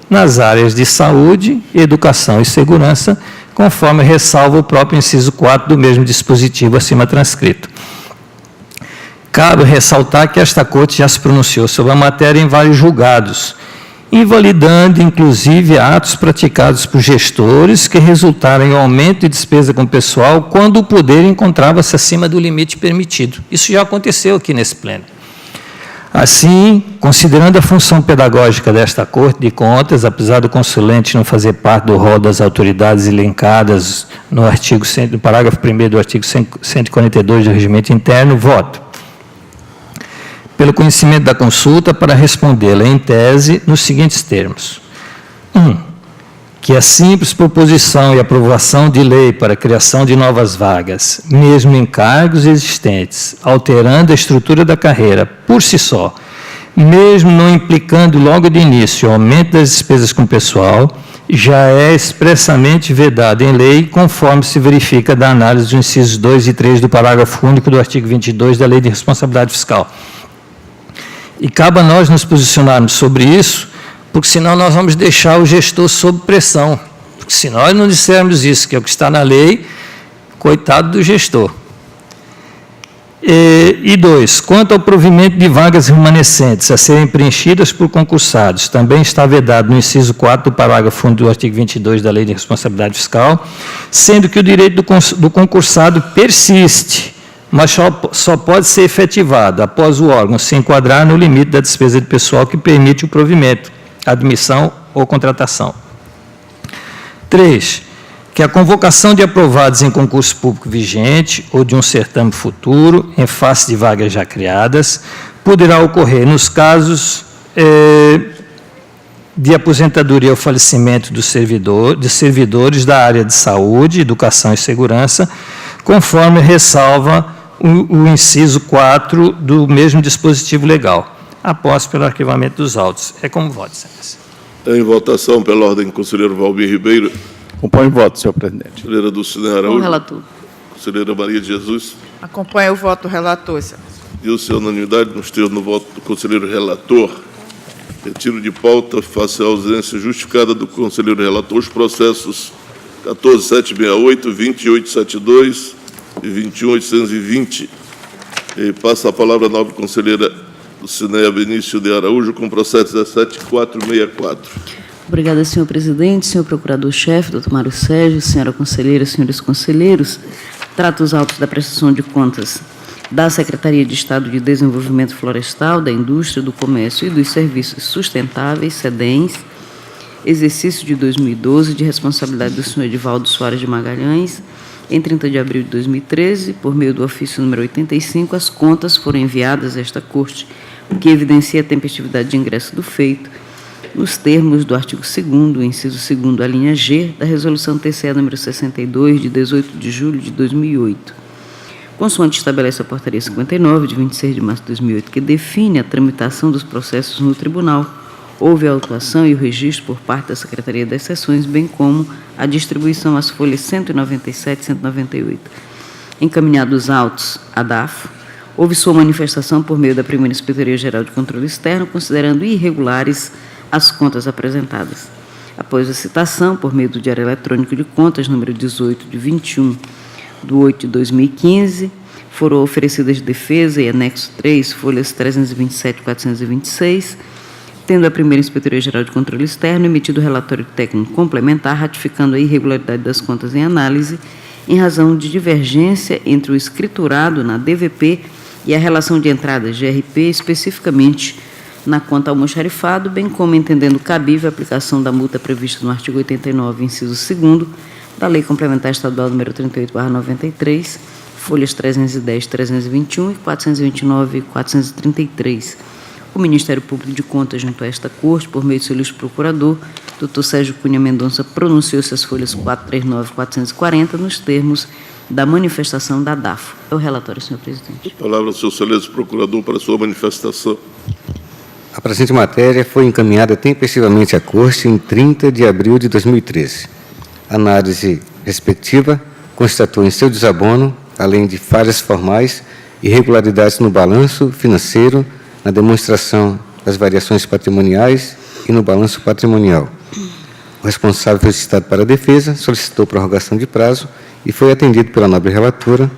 nas áreas de saúde, educação e segurança, conforme ressalva o próprio inciso 4 do mesmo dispositivo acima transcrito. Cabe ressaltar que esta Corte já se pronunciou sobre a matéria em vários julgados, invalidando, inclusive, atos praticados por gestores que resultaram em aumento de despesa com pessoal quando o poder encontrava-se acima do limite permitido. Isso já aconteceu aqui nesse pleno. Assim, considerando a função pedagógica desta Corte de Contas, apesar do consulente não fazer parte do rol das autoridades elencadas no parágrafo 1º do artigo 142 do Regimento Interno, voto pelo conhecimento da consulta para respondê-la em tese nos seguintes termos. 1. Que a simples proposição e aprovação de lei para a criação de novas vagas, mesmo em cargos existentes, alterando a estrutura da carreira por si só, mesmo não implicando logo de início o aumento das despesas com pessoal, já é expressamente vedado em lei, conforme se verifica da análise dos incisos 2 e 3 do parágrafo único do artigo 22 da Lei de Responsabilidade Fiscal. E cabe a nós nos posicionarmos sobre isso, porque senão nós vamos deixar o gestor sob pressão. Porque se nós não dissermos isso, que é o que está na lei, coitado do gestor. E 2, quanto ao provimento de vagas remanescentes a serem preenchidas por concursados, também está vedado no inciso 4 do parágrafo 1 do artigo 22 da Lei de Responsabilidade Fiscal, sendo que o direito do concursado persiste, mas só pode ser efetivado após o órgão se enquadrar no limite da despesa de pessoal que permite o provimento, admissão ou contratação. 3, que a convocação de aprovados em concurso público vigente ou de um certame futuro, em face de vagas já criadas, poderá ocorrer nos casos de aposentadoria ou falecimento de servidores da área de saúde, educação e segurança, conforme ressalva o inciso 4 do mesmo dispositivo legal. Após pelo arquivamento dos autos. É como voto, Excelência. Em votação pela ordem, conselheiro Valmir Ribeiro. Acompanho o voto, senhor presidente. Conselheira Dulcinea Araújo. Com o relator. Conselheira Maria de Jesus. Acompanho o voto do relator, Excelência. Deu-se a unanimidade nos termos no voto do conselheiro relator. Retiro de pauta, face à ausência justificada do conselheiro relator, os processos 14768, 20872 e 21820. E passa a palavra à nobre conselheira Dulcinea Benício de Araújo, com o processo 17464. Obrigada, senhor presidente, senhor procurador-chefe, doutor Mário Sérgio, senhora conselheira, senhores conselheiros. Trato os autos da prestação de contas da Secretaria de Estado de Desenvolvimento Florestal, da Indústria, do Comércio e dos Serviços Sustentáveis, SEDENS, exercício de 2012, de responsabilidade do senhor Edivaldo Soares de Magalhães. Em 30 de abril de 2013, por meio do ofício número 85, as contas foram enviadas a esta Corte, o que evidencia a tempestividade de ingresso do feito, nos termos do artigo 2º, inciso 2º, a linha G, da Resolução TCE número 62, de 18 de julho de 2008. Consoante estabelece a Portaria 59, de 26 de março de 2008, que define a tramitação dos processos no Tribunal, houve a autuação e o registro por parte da Secretaria das Seções, bem como a distribuição às folhas 197 e 198. Encaminhados autos à DAF, houve sua manifestação por meio da primeira Inspetoria-Geral de Controle Externo, considerando irregulares as contas apresentadas. Após a citação, por meio do Diário Eletrônico de Contas, número 18, de 21 de 8 de 2015, foram oferecidas defesa e anexo 3, folhas 327 e 426, tendo a primeira Inspetoria-Geral de Controle Externo emitido relatório técnico complementar, ratificando a irregularidade das contas em análise, em razão de divergência entre o escriturado na DVP e a relação de entradas GRP, especificamente na conta almoxarifado, bem como entendendo cabível a aplicação da multa prevista no artigo 89, inciso 2º, da Lei Complementar Estadual nº 38/93, folhas 310, 321 e 429 e 433. O Ministério Público de Contas, junto a esta Corte, por meio do seu ilustre procurador, Dr. Sérgio Cunha Mendonça, pronunciou-se as folhas 439 e 440 nos termos da manifestação da DAFO. É o relatório, senhor presidente. A palavra ao seu excelência procurador para a sua manifestação. A presente matéria foi encaminhada tempestivamente à Corte em 30 de abril de 2013. A análise respectiva constatou em seu desabono, além de falhas formais, irregularidades no balanço financeiro, na demonstração das variações patrimoniais e no balanço patrimonial. O responsável foi citado para a defesa, solicitou prorrogação de prazo e foi atendido pela nobre relatora,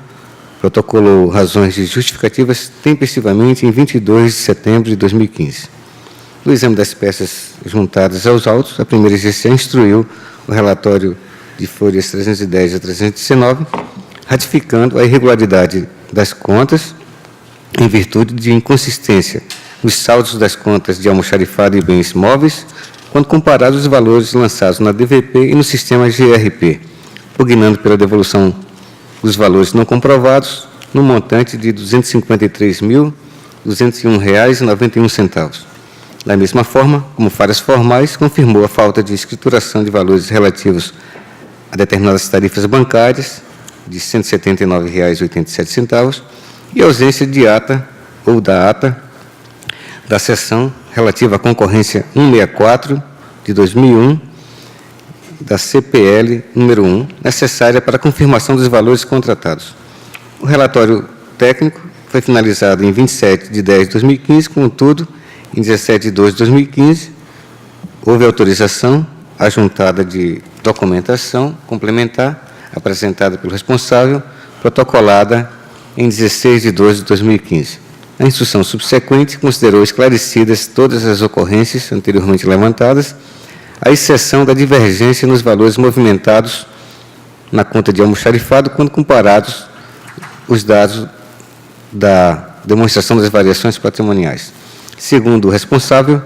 protocolou razões de justificativas tempestivamente em 22 de setembro de 2015. No exame das peças juntadas aos autos, a primeira exercícia instruiu o relatório de folhas 310 a 319, ratificando a irregularidade das contas em virtude de inconsistência nos saldos das contas de almoxarifado e bens móveis, quando comparados os valores lançados na DVP e no sistema GRP, pugnando pela devolução dos valores não comprovados no montante de R$ 253.201,91. Da mesma forma, como falhas formais, confirmou a falta de escrituração de valores relativos a determinadas tarifas bancárias de R$ 179,87 e ausência de ata ou da ata da sessão relativa à concorrência 164 de 2001 da CPL número 1, necessária para a confirmação dos valores contratados. O relatório técnico foi finalizado em 27 de 10 de 2015, contudo, em 17 de 2 de 2015, houve autorização ajuntada de documentação complementar apresentada pelo responsável, protocolada em 16 de 2 de 2015. A instrução subsequente considerou esclarecidas todas as ocorrências anteriormente levantadas, à exceção da divergência nos valores movimentados na conta de almoxarifado, quando comparados os dados da demonstração das variações patrimoniais. Segundo o responsável,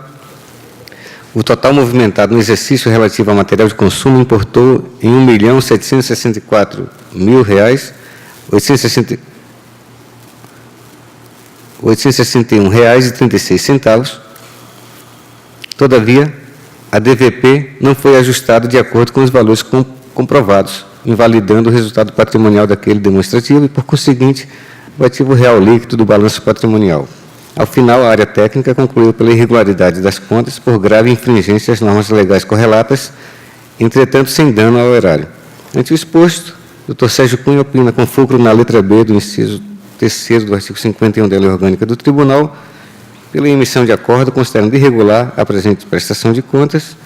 o total movimentado no exercício relativo a material de consumo importou em R$ 1.764.861,36. Todavia, a DVP não foi ajustada de acordo com os valores comprovados, invalidando o resultado patrimonial daquele demonstrativo e, por conseguinte, o ativo real líquido do balanço patrimonial. Ao final, a área técnica concluiu pela irregularidade das contas por grave infringência às normas legais correlatas, entretanto, sem dano ao erário. Ante o exposto, o Dr. Sérgio Cunha opina com fulcro na letra B do inciso 3º do artigo 51 da Lei Orgânica do Tribunal, pela emissão de acordo considerando irregular a presente prestação de contas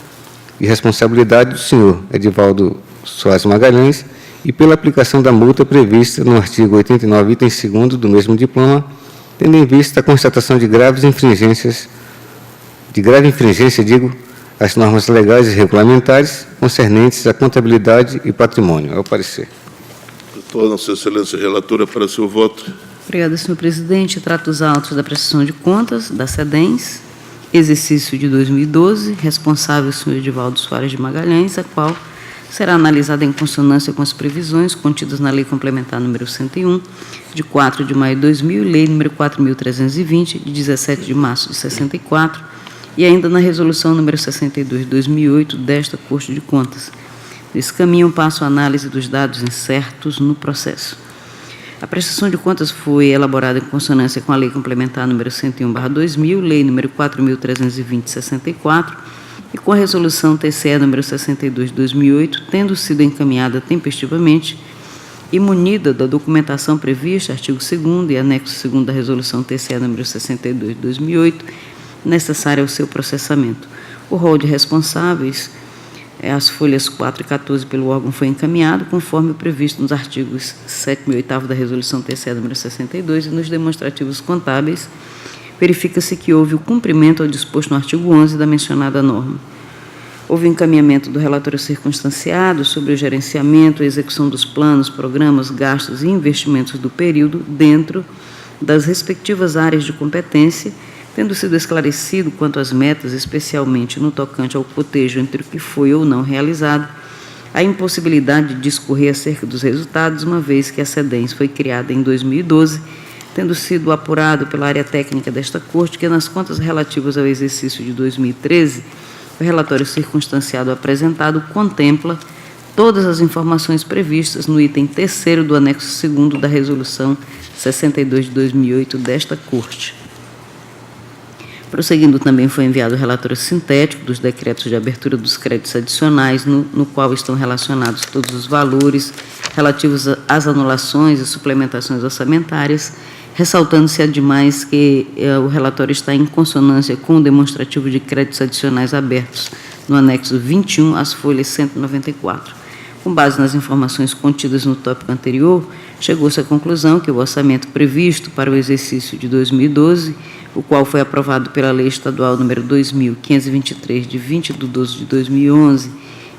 e responsabilidade do senhor Edivaldo Soares Magalhães e pela aplicação da multa prevista no artigo 89, item 2º do mesmo diploma, tendo em vista a constatação de grave infringência, às normas legais e regulamentares concernentes à contabilidade e patrimônio. É o parecer. Torna-se excelência relatora para seu voto. Obrigada, senhor presidente. Trato os autos da prestação de contas da SEDENS, exercício de 2012, responsável o senhor Edivaldo Soares de Magalhães, a qual será analisada em consonância com as previsões contidas na Lei Complementar número 101, de 4 de maio de 2000, e Lei número 4.320, de 17 de março de 64, e ainda na Resolução número 62 de 2008 desta Corte de Contas. Nesse caminho, passo a análise dos dados incertos no processo. A prestação de contas foi elaborada em consonância com a Lei Complementar número 101/2000, Lei número 4.320, 64, e com a Resolução TCE número 62 de 2008, tendo sido encaminhada tempestivamente e munida da documentação prevista, artigo 2º e anexo 2º da Resolução TCE número 62 de 2008, necessária ao seu processamento. O rol de responsáveis, as folhas 4 e 14 pelo órgão foi encaminhado, conforme o previsto nos artigos 7º e 8º da Resolução TCE número 62, e nos demonstrativos contábeis, verifica-se que houve o cumprimento ao disposto no artigo 11 da mencionada norma. Houve encaminhamento do relatório circunstanciado sobre o gerenciamento e execução dos planos, programas, gastos e investimentos do período dentro das respectivas áreas de competência, tendo sido esclarecido quanto às metas, especialmente no tocante ao cotejo entre o que foi ou não realizado, a impossibilidade de discorrer acerca dos resultados, uma vez que a SEDENS foi criada em 2012, tendo sido apurado pela área técnica desta Corte que nas contas relativas ao exercício de 2013, o relatório circunstanciado apresentado contempla todas as informações previstas no item 3º do anexo 2º da Resolução 62 de 2008 desta Corte. Prosseguindo, também foi enviado o relatório sintético dos decretos de abertura dos créditos adicionais, no qual estão relacionados todos os valores relativos às anulações e suplementações orçamentárias, ressaltando-se, ademais, que o relatório está em consonância com o demonstrativo de créditos adicionais abertos no anexo 21, às folhas 194. Com base nas informações contidas no tópico anterior, chegou-se à conclusão que o orçamento previsto para o exercício de 2012, o qual foi aprovado pela Lei Estadual número 2.523, de 20 de 12 de 2011,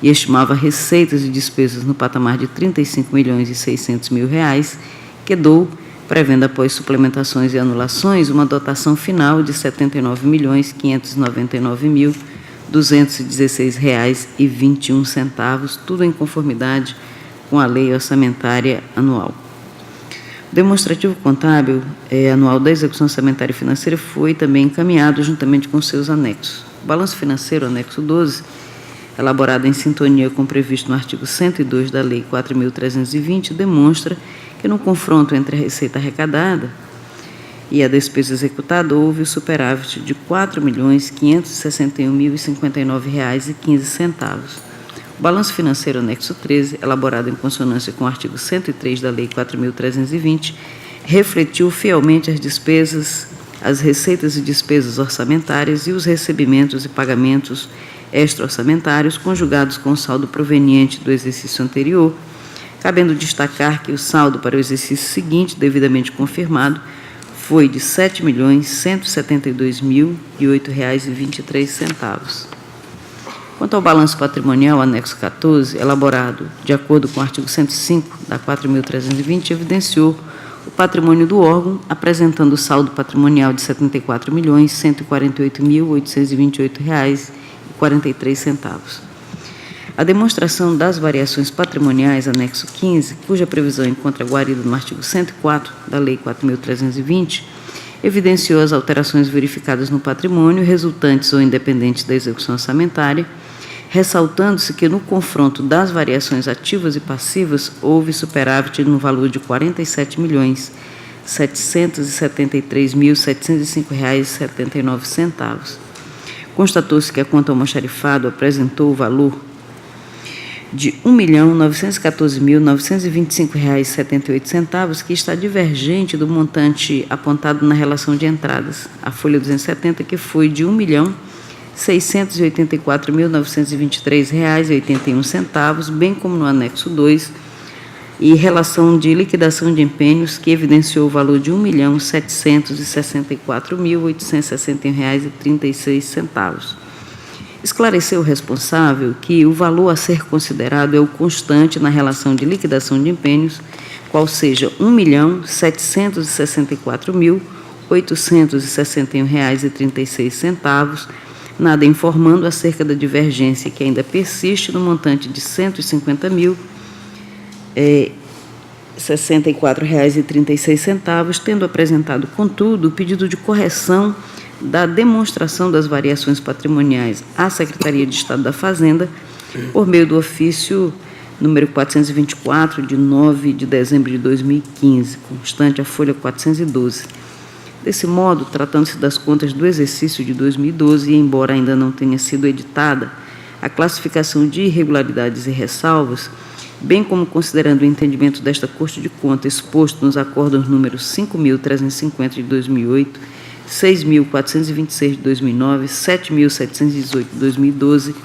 e estimava receitas e despesas no patamar de R$ 35.600.000, quedou, prevendo após suplementações e anulações, uma dotação final de R$ 79.599.216,21, tudo em conformidade com a Lei Orçamentária Anual. O demonstrativo contábil anual da execução orçamentária e financeira foi também encaminhado juntamente com seus anexos. O balanço financeiro, anexo 12, elaborado em sintonia com o previsto no artigo 102 da Lei 4.320, demonstra que no confronto entre a receita arrecadada e a despesa executada houve o superávit de R$ 4.561.059,15. O balanço financeiro anexo 13, elaborado em consonância com o artigo 103 da Lei 4.320, refletiu fielmente as despesas, as receitas e despesas orçamentárias e os recebimentos e pagamentos extra-orçamentários conjugados com o saldo proveniente do exercício anterior, cabendo destacar que o saldo para o exercício seguinte, devidamente confirmado, foi de R$ 7.172.008,23. Quanto ao balanço patrimonial, anexo 14, elaborado de acordo com o artigo 105 da 4.320, evidenciou o patrimônio do órgão, apresentando o saldo patrimonial de R$ 74.148.828,43. A demonstração das variações patrimoniais, anexo 15, cuja previsão encontra guarida no artigo 104 da Lei 4.320, evidenciou as alterações verificadas no patrimônio, resultantes ou independentes da execução orçamentária, ressaltando-se que no confronto das variações ativas e passivas houve superávit no valor de R$ 47.773.705,79. Constatou-se que a conta almoxarifado apresentou o valor de R$ 1.914.925,78, que está divergente do montante apontado na relação de entradas, a folha 270, que foi de R$ R$ 684.923,81, bem como no anexo 2, e relação de liquidação de empenhos, que evidenciou o valor de R$ 1.764.861,36. Esclareceu o responsável que o valor a ser considerado é o constante na relação de liquidação de empenhos, qual seja R$ 1.764.861,36, nada informando acerca da divergência que ainda persiste no montante de R$ 150.064,36, tendo apresentado, contudo, o pedido de correção da demonstração das variações patrimoniais à Secretaria de Estado da Fazenda, por meio do ofício número 424, de 9 de dezembro de 2015, constante a folha 412. Desse modo, tratando-se das contas do exercício de 2012, e embora ainda não tenha sido editada a classificação de irregularidades e ressalvas, bem como considerando o entendimento desta Corte de Contas exposto nos acórdãos números 5.350 de 2008, 6.426 de 2009, 7.718 de 2012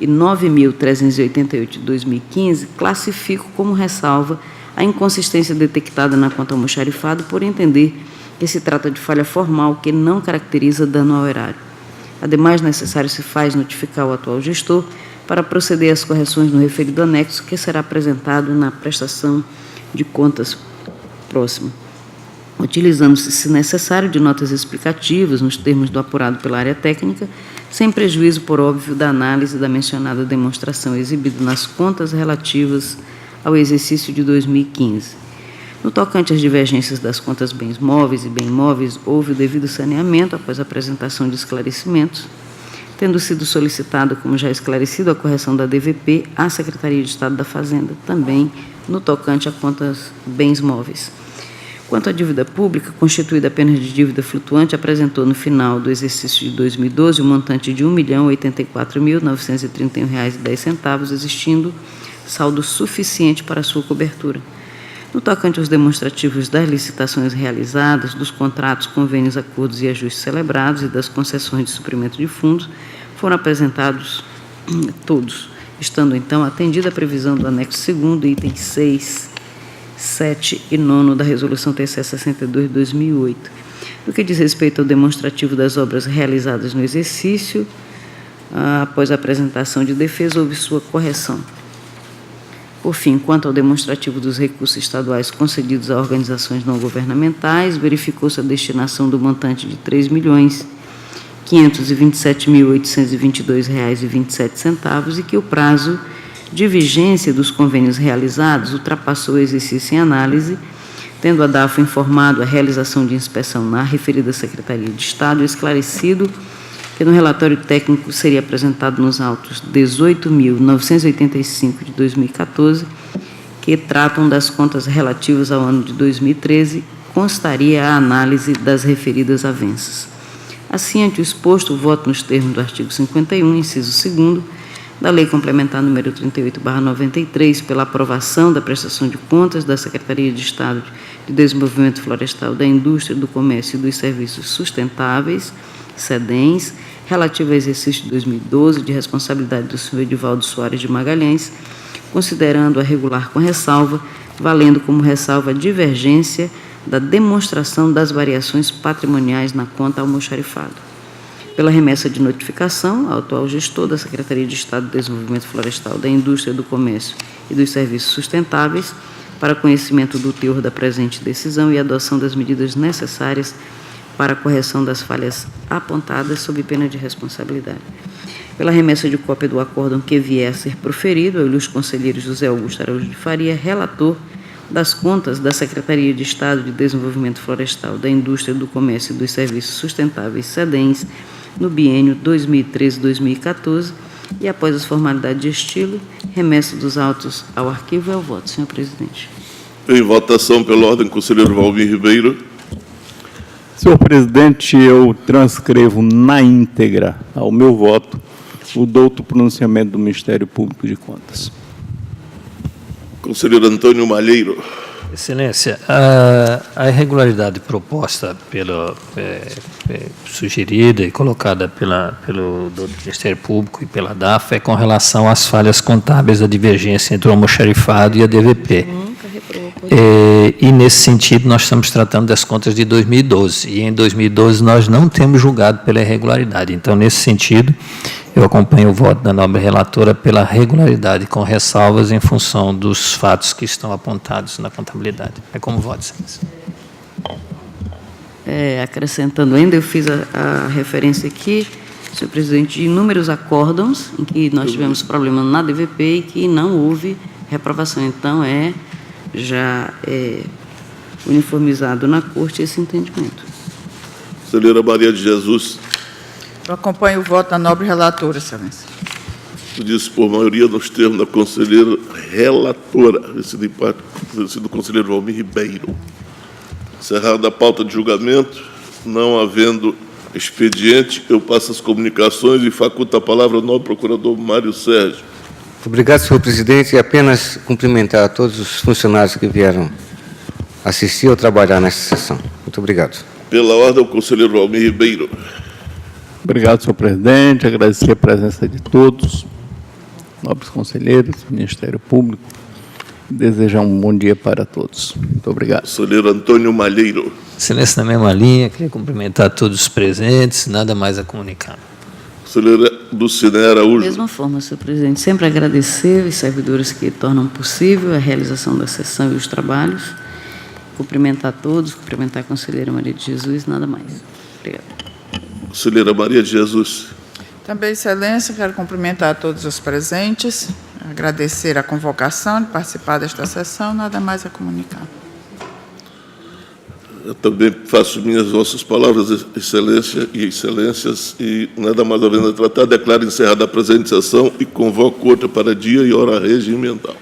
e 9.388 de 2015, classifico como ressalva a inconsistência detectada na conta almoxarifada, por entender que se trata de falha formal que não caracteriza dano ao erário. Ademais, necessário se faz notificar o atual gestor para proceder às correções no referido anexo, que será apresentado na prestação de contas próxima, utilizando-se, se necessário, de notas explicativas nos termos do apurado pela área técnica, sem prejuízo, por óbvio, da análise da mencionada demonstração exibida nas contas relativas ao exercício de 2015. No tocante às divergências das contas bens móveis e bem imóveis, houve o devido saneamento após a apresentação de esclarecimentos, tendo sido solicitada, como já esclarecido, a correção da DVP à Secretaria de Estado da Fazenda, também no tocante a contas bens móveis. Quanto à dívida pública, constituída apenas de dívida flutuante, apresentou no final do exercício de 2012 o montante de R$ 1.084.931,10, existindo saldo suficiente para sua cobertura. No tocante aos demonstrativos das licitações realizadas, dos contratos, convênios, acordos e ajustes celebrados e das concessões de suprimento de fundos, foram apresentados todos, estando, então, atendida a previsão do anexo 2º, itens 6, 7 e 9 da Resolução TCE 62 de 2008. No que diz respeito ao demonstrativo das obras realizadas no exercício, após a apresentação de defesa, houve sua correção. Por fim, quanto ao demonstrativo dos recursos estaduais concedidos a organizações não governamentais, verificou-se a destinação do montante de R$ 3.527.822,27 e que o prazo de vigência dos convênios realizados ultrapassou o exercício em análise, tendo a DAFO informado a realização de inspeção na referida Secretaria de Estado e esclarecido que no relatório técnico seria apresentado nos autos 18.985 de 2014, que tratam das contas relativas ao ano de 2013, constaria a análise das referidas avanças. Assim, ante o exposto, o voto nos termos do artigo 51, inciso 2º, da Lei Complementar número 38/93, pela aprovação da prestação de contas da Secretaria de Estado de Desenvolvimento Florestal, da Indústria, do Comércio e dos Serviços Sustentáveis, SEDENS, relativo ao exercício de 2012, de responsabilidade do senhor Edivaldo Soares de Magalhães, considerando-a regular com ressalva, valendo como ressalva a divergência da demonstração das variações patrimoniais na conta almoxarifada. Pela remessa de notificação ao atual gestor da Secretaria de Estado de Desenvolvimento Florestal, da Indústria, do Comércio e dos Serviços Sustentáveis, para conhecimento do teor da presente decisão e adoção das medidas necessárias para a correção das falhas apontadas, sob pena de responsabilidade. Pela remessa de cópia do acórdão que vier a ser proferido ao ilustre conselheiro José Augusto Araújo de Faria, relator das contas da Secretaria de Estado de Desenvolvimento Florestal, da Indústria, do Comércio e dos Serviços Sustentáveis, SEDENS, no biênio 2013-2014, e após as formalidades de estilo, remessa dos autos ao arquivo e ao voto. Senhor presidente. Em votação pela ordem, conselheiro Valmir Ribeiro. Senhor presidente, eu transcrevo na íntegra ao meu voto o douto pronunciamento do Ministério Público de Contas. Conselheiro Antônio Malheiro. Excelência, a irregularidade proposta sugerida e colocada pelo Ministério Público e pela DAF é com relação às falhas contábeis da divergência entre o almoxarifado e a DVP. E, nesse sentido, nós estamos tratando das contas de 2012. E, em 2012, nós não temos julgado pela irregularidade. Então, nesse sentido, eu acompanho o voto da nobre relatora pela regularidade, com ressalvas em função dos fatos que estão apontados na contabilidade. É como voto, excelência. Acrescentando ainda, eu fiz a referência aqui, senhor presidente, de inúmeros acórdãos em que nós tivemos problema na DVP e que não houve reprovação. Então, já uniformizado na Corte esse entendimento. Conselheira Maria de Jesus. Eu acompanho o voto da nobre relatora, excelência. Disse por maioria nos termos da conselheira relatora, vencido o conselheiro Valmir Ribeiro. Encerrada a pauta de julgamento, não havendo expediente, eu passo as comunicações e faculto a palavra ao nobre procurador Mário Sérgio. Obrigado, senhor presidente, e apenas cumprimentar a todos os funcionários que vieram assistir ou trabalhar nesta sessão. Muito obrigado. Pela ordem, o conselheiro Valmir Ribeiro. Obrigado, senhor presidente. Agradecer a presença de todos, nobres conselheiros, Ministério Público. Desejar um bom dia para todos. Muito obrigado. Conselheiro Antônio Malheiro. Excelência, na mesma linha, queria cumprimentar todos os presentes, nada mais a comunicar. Conselheira Dulcinea Araújo. Da mesma forma, senhor presidente, sempre agradecer os servidores que tornam possível a realização da sessão e os trabalhos. Cumprimentar a todos, cumprimentar a conselheira Maria de Jesus, nada mais. Obrigada. Conselheira Maria de Jesus. Também, excelência, quero cumprimentar a todos os presentes, agradecer a convocação de participar desta sessão, nada mais a comunicar. Eu também faço minhas vossas palavras, excelência e excelências, e nada mais havendo a tratar, declaro encerrada a presente sessão e convoco outra para dia e hora regimental.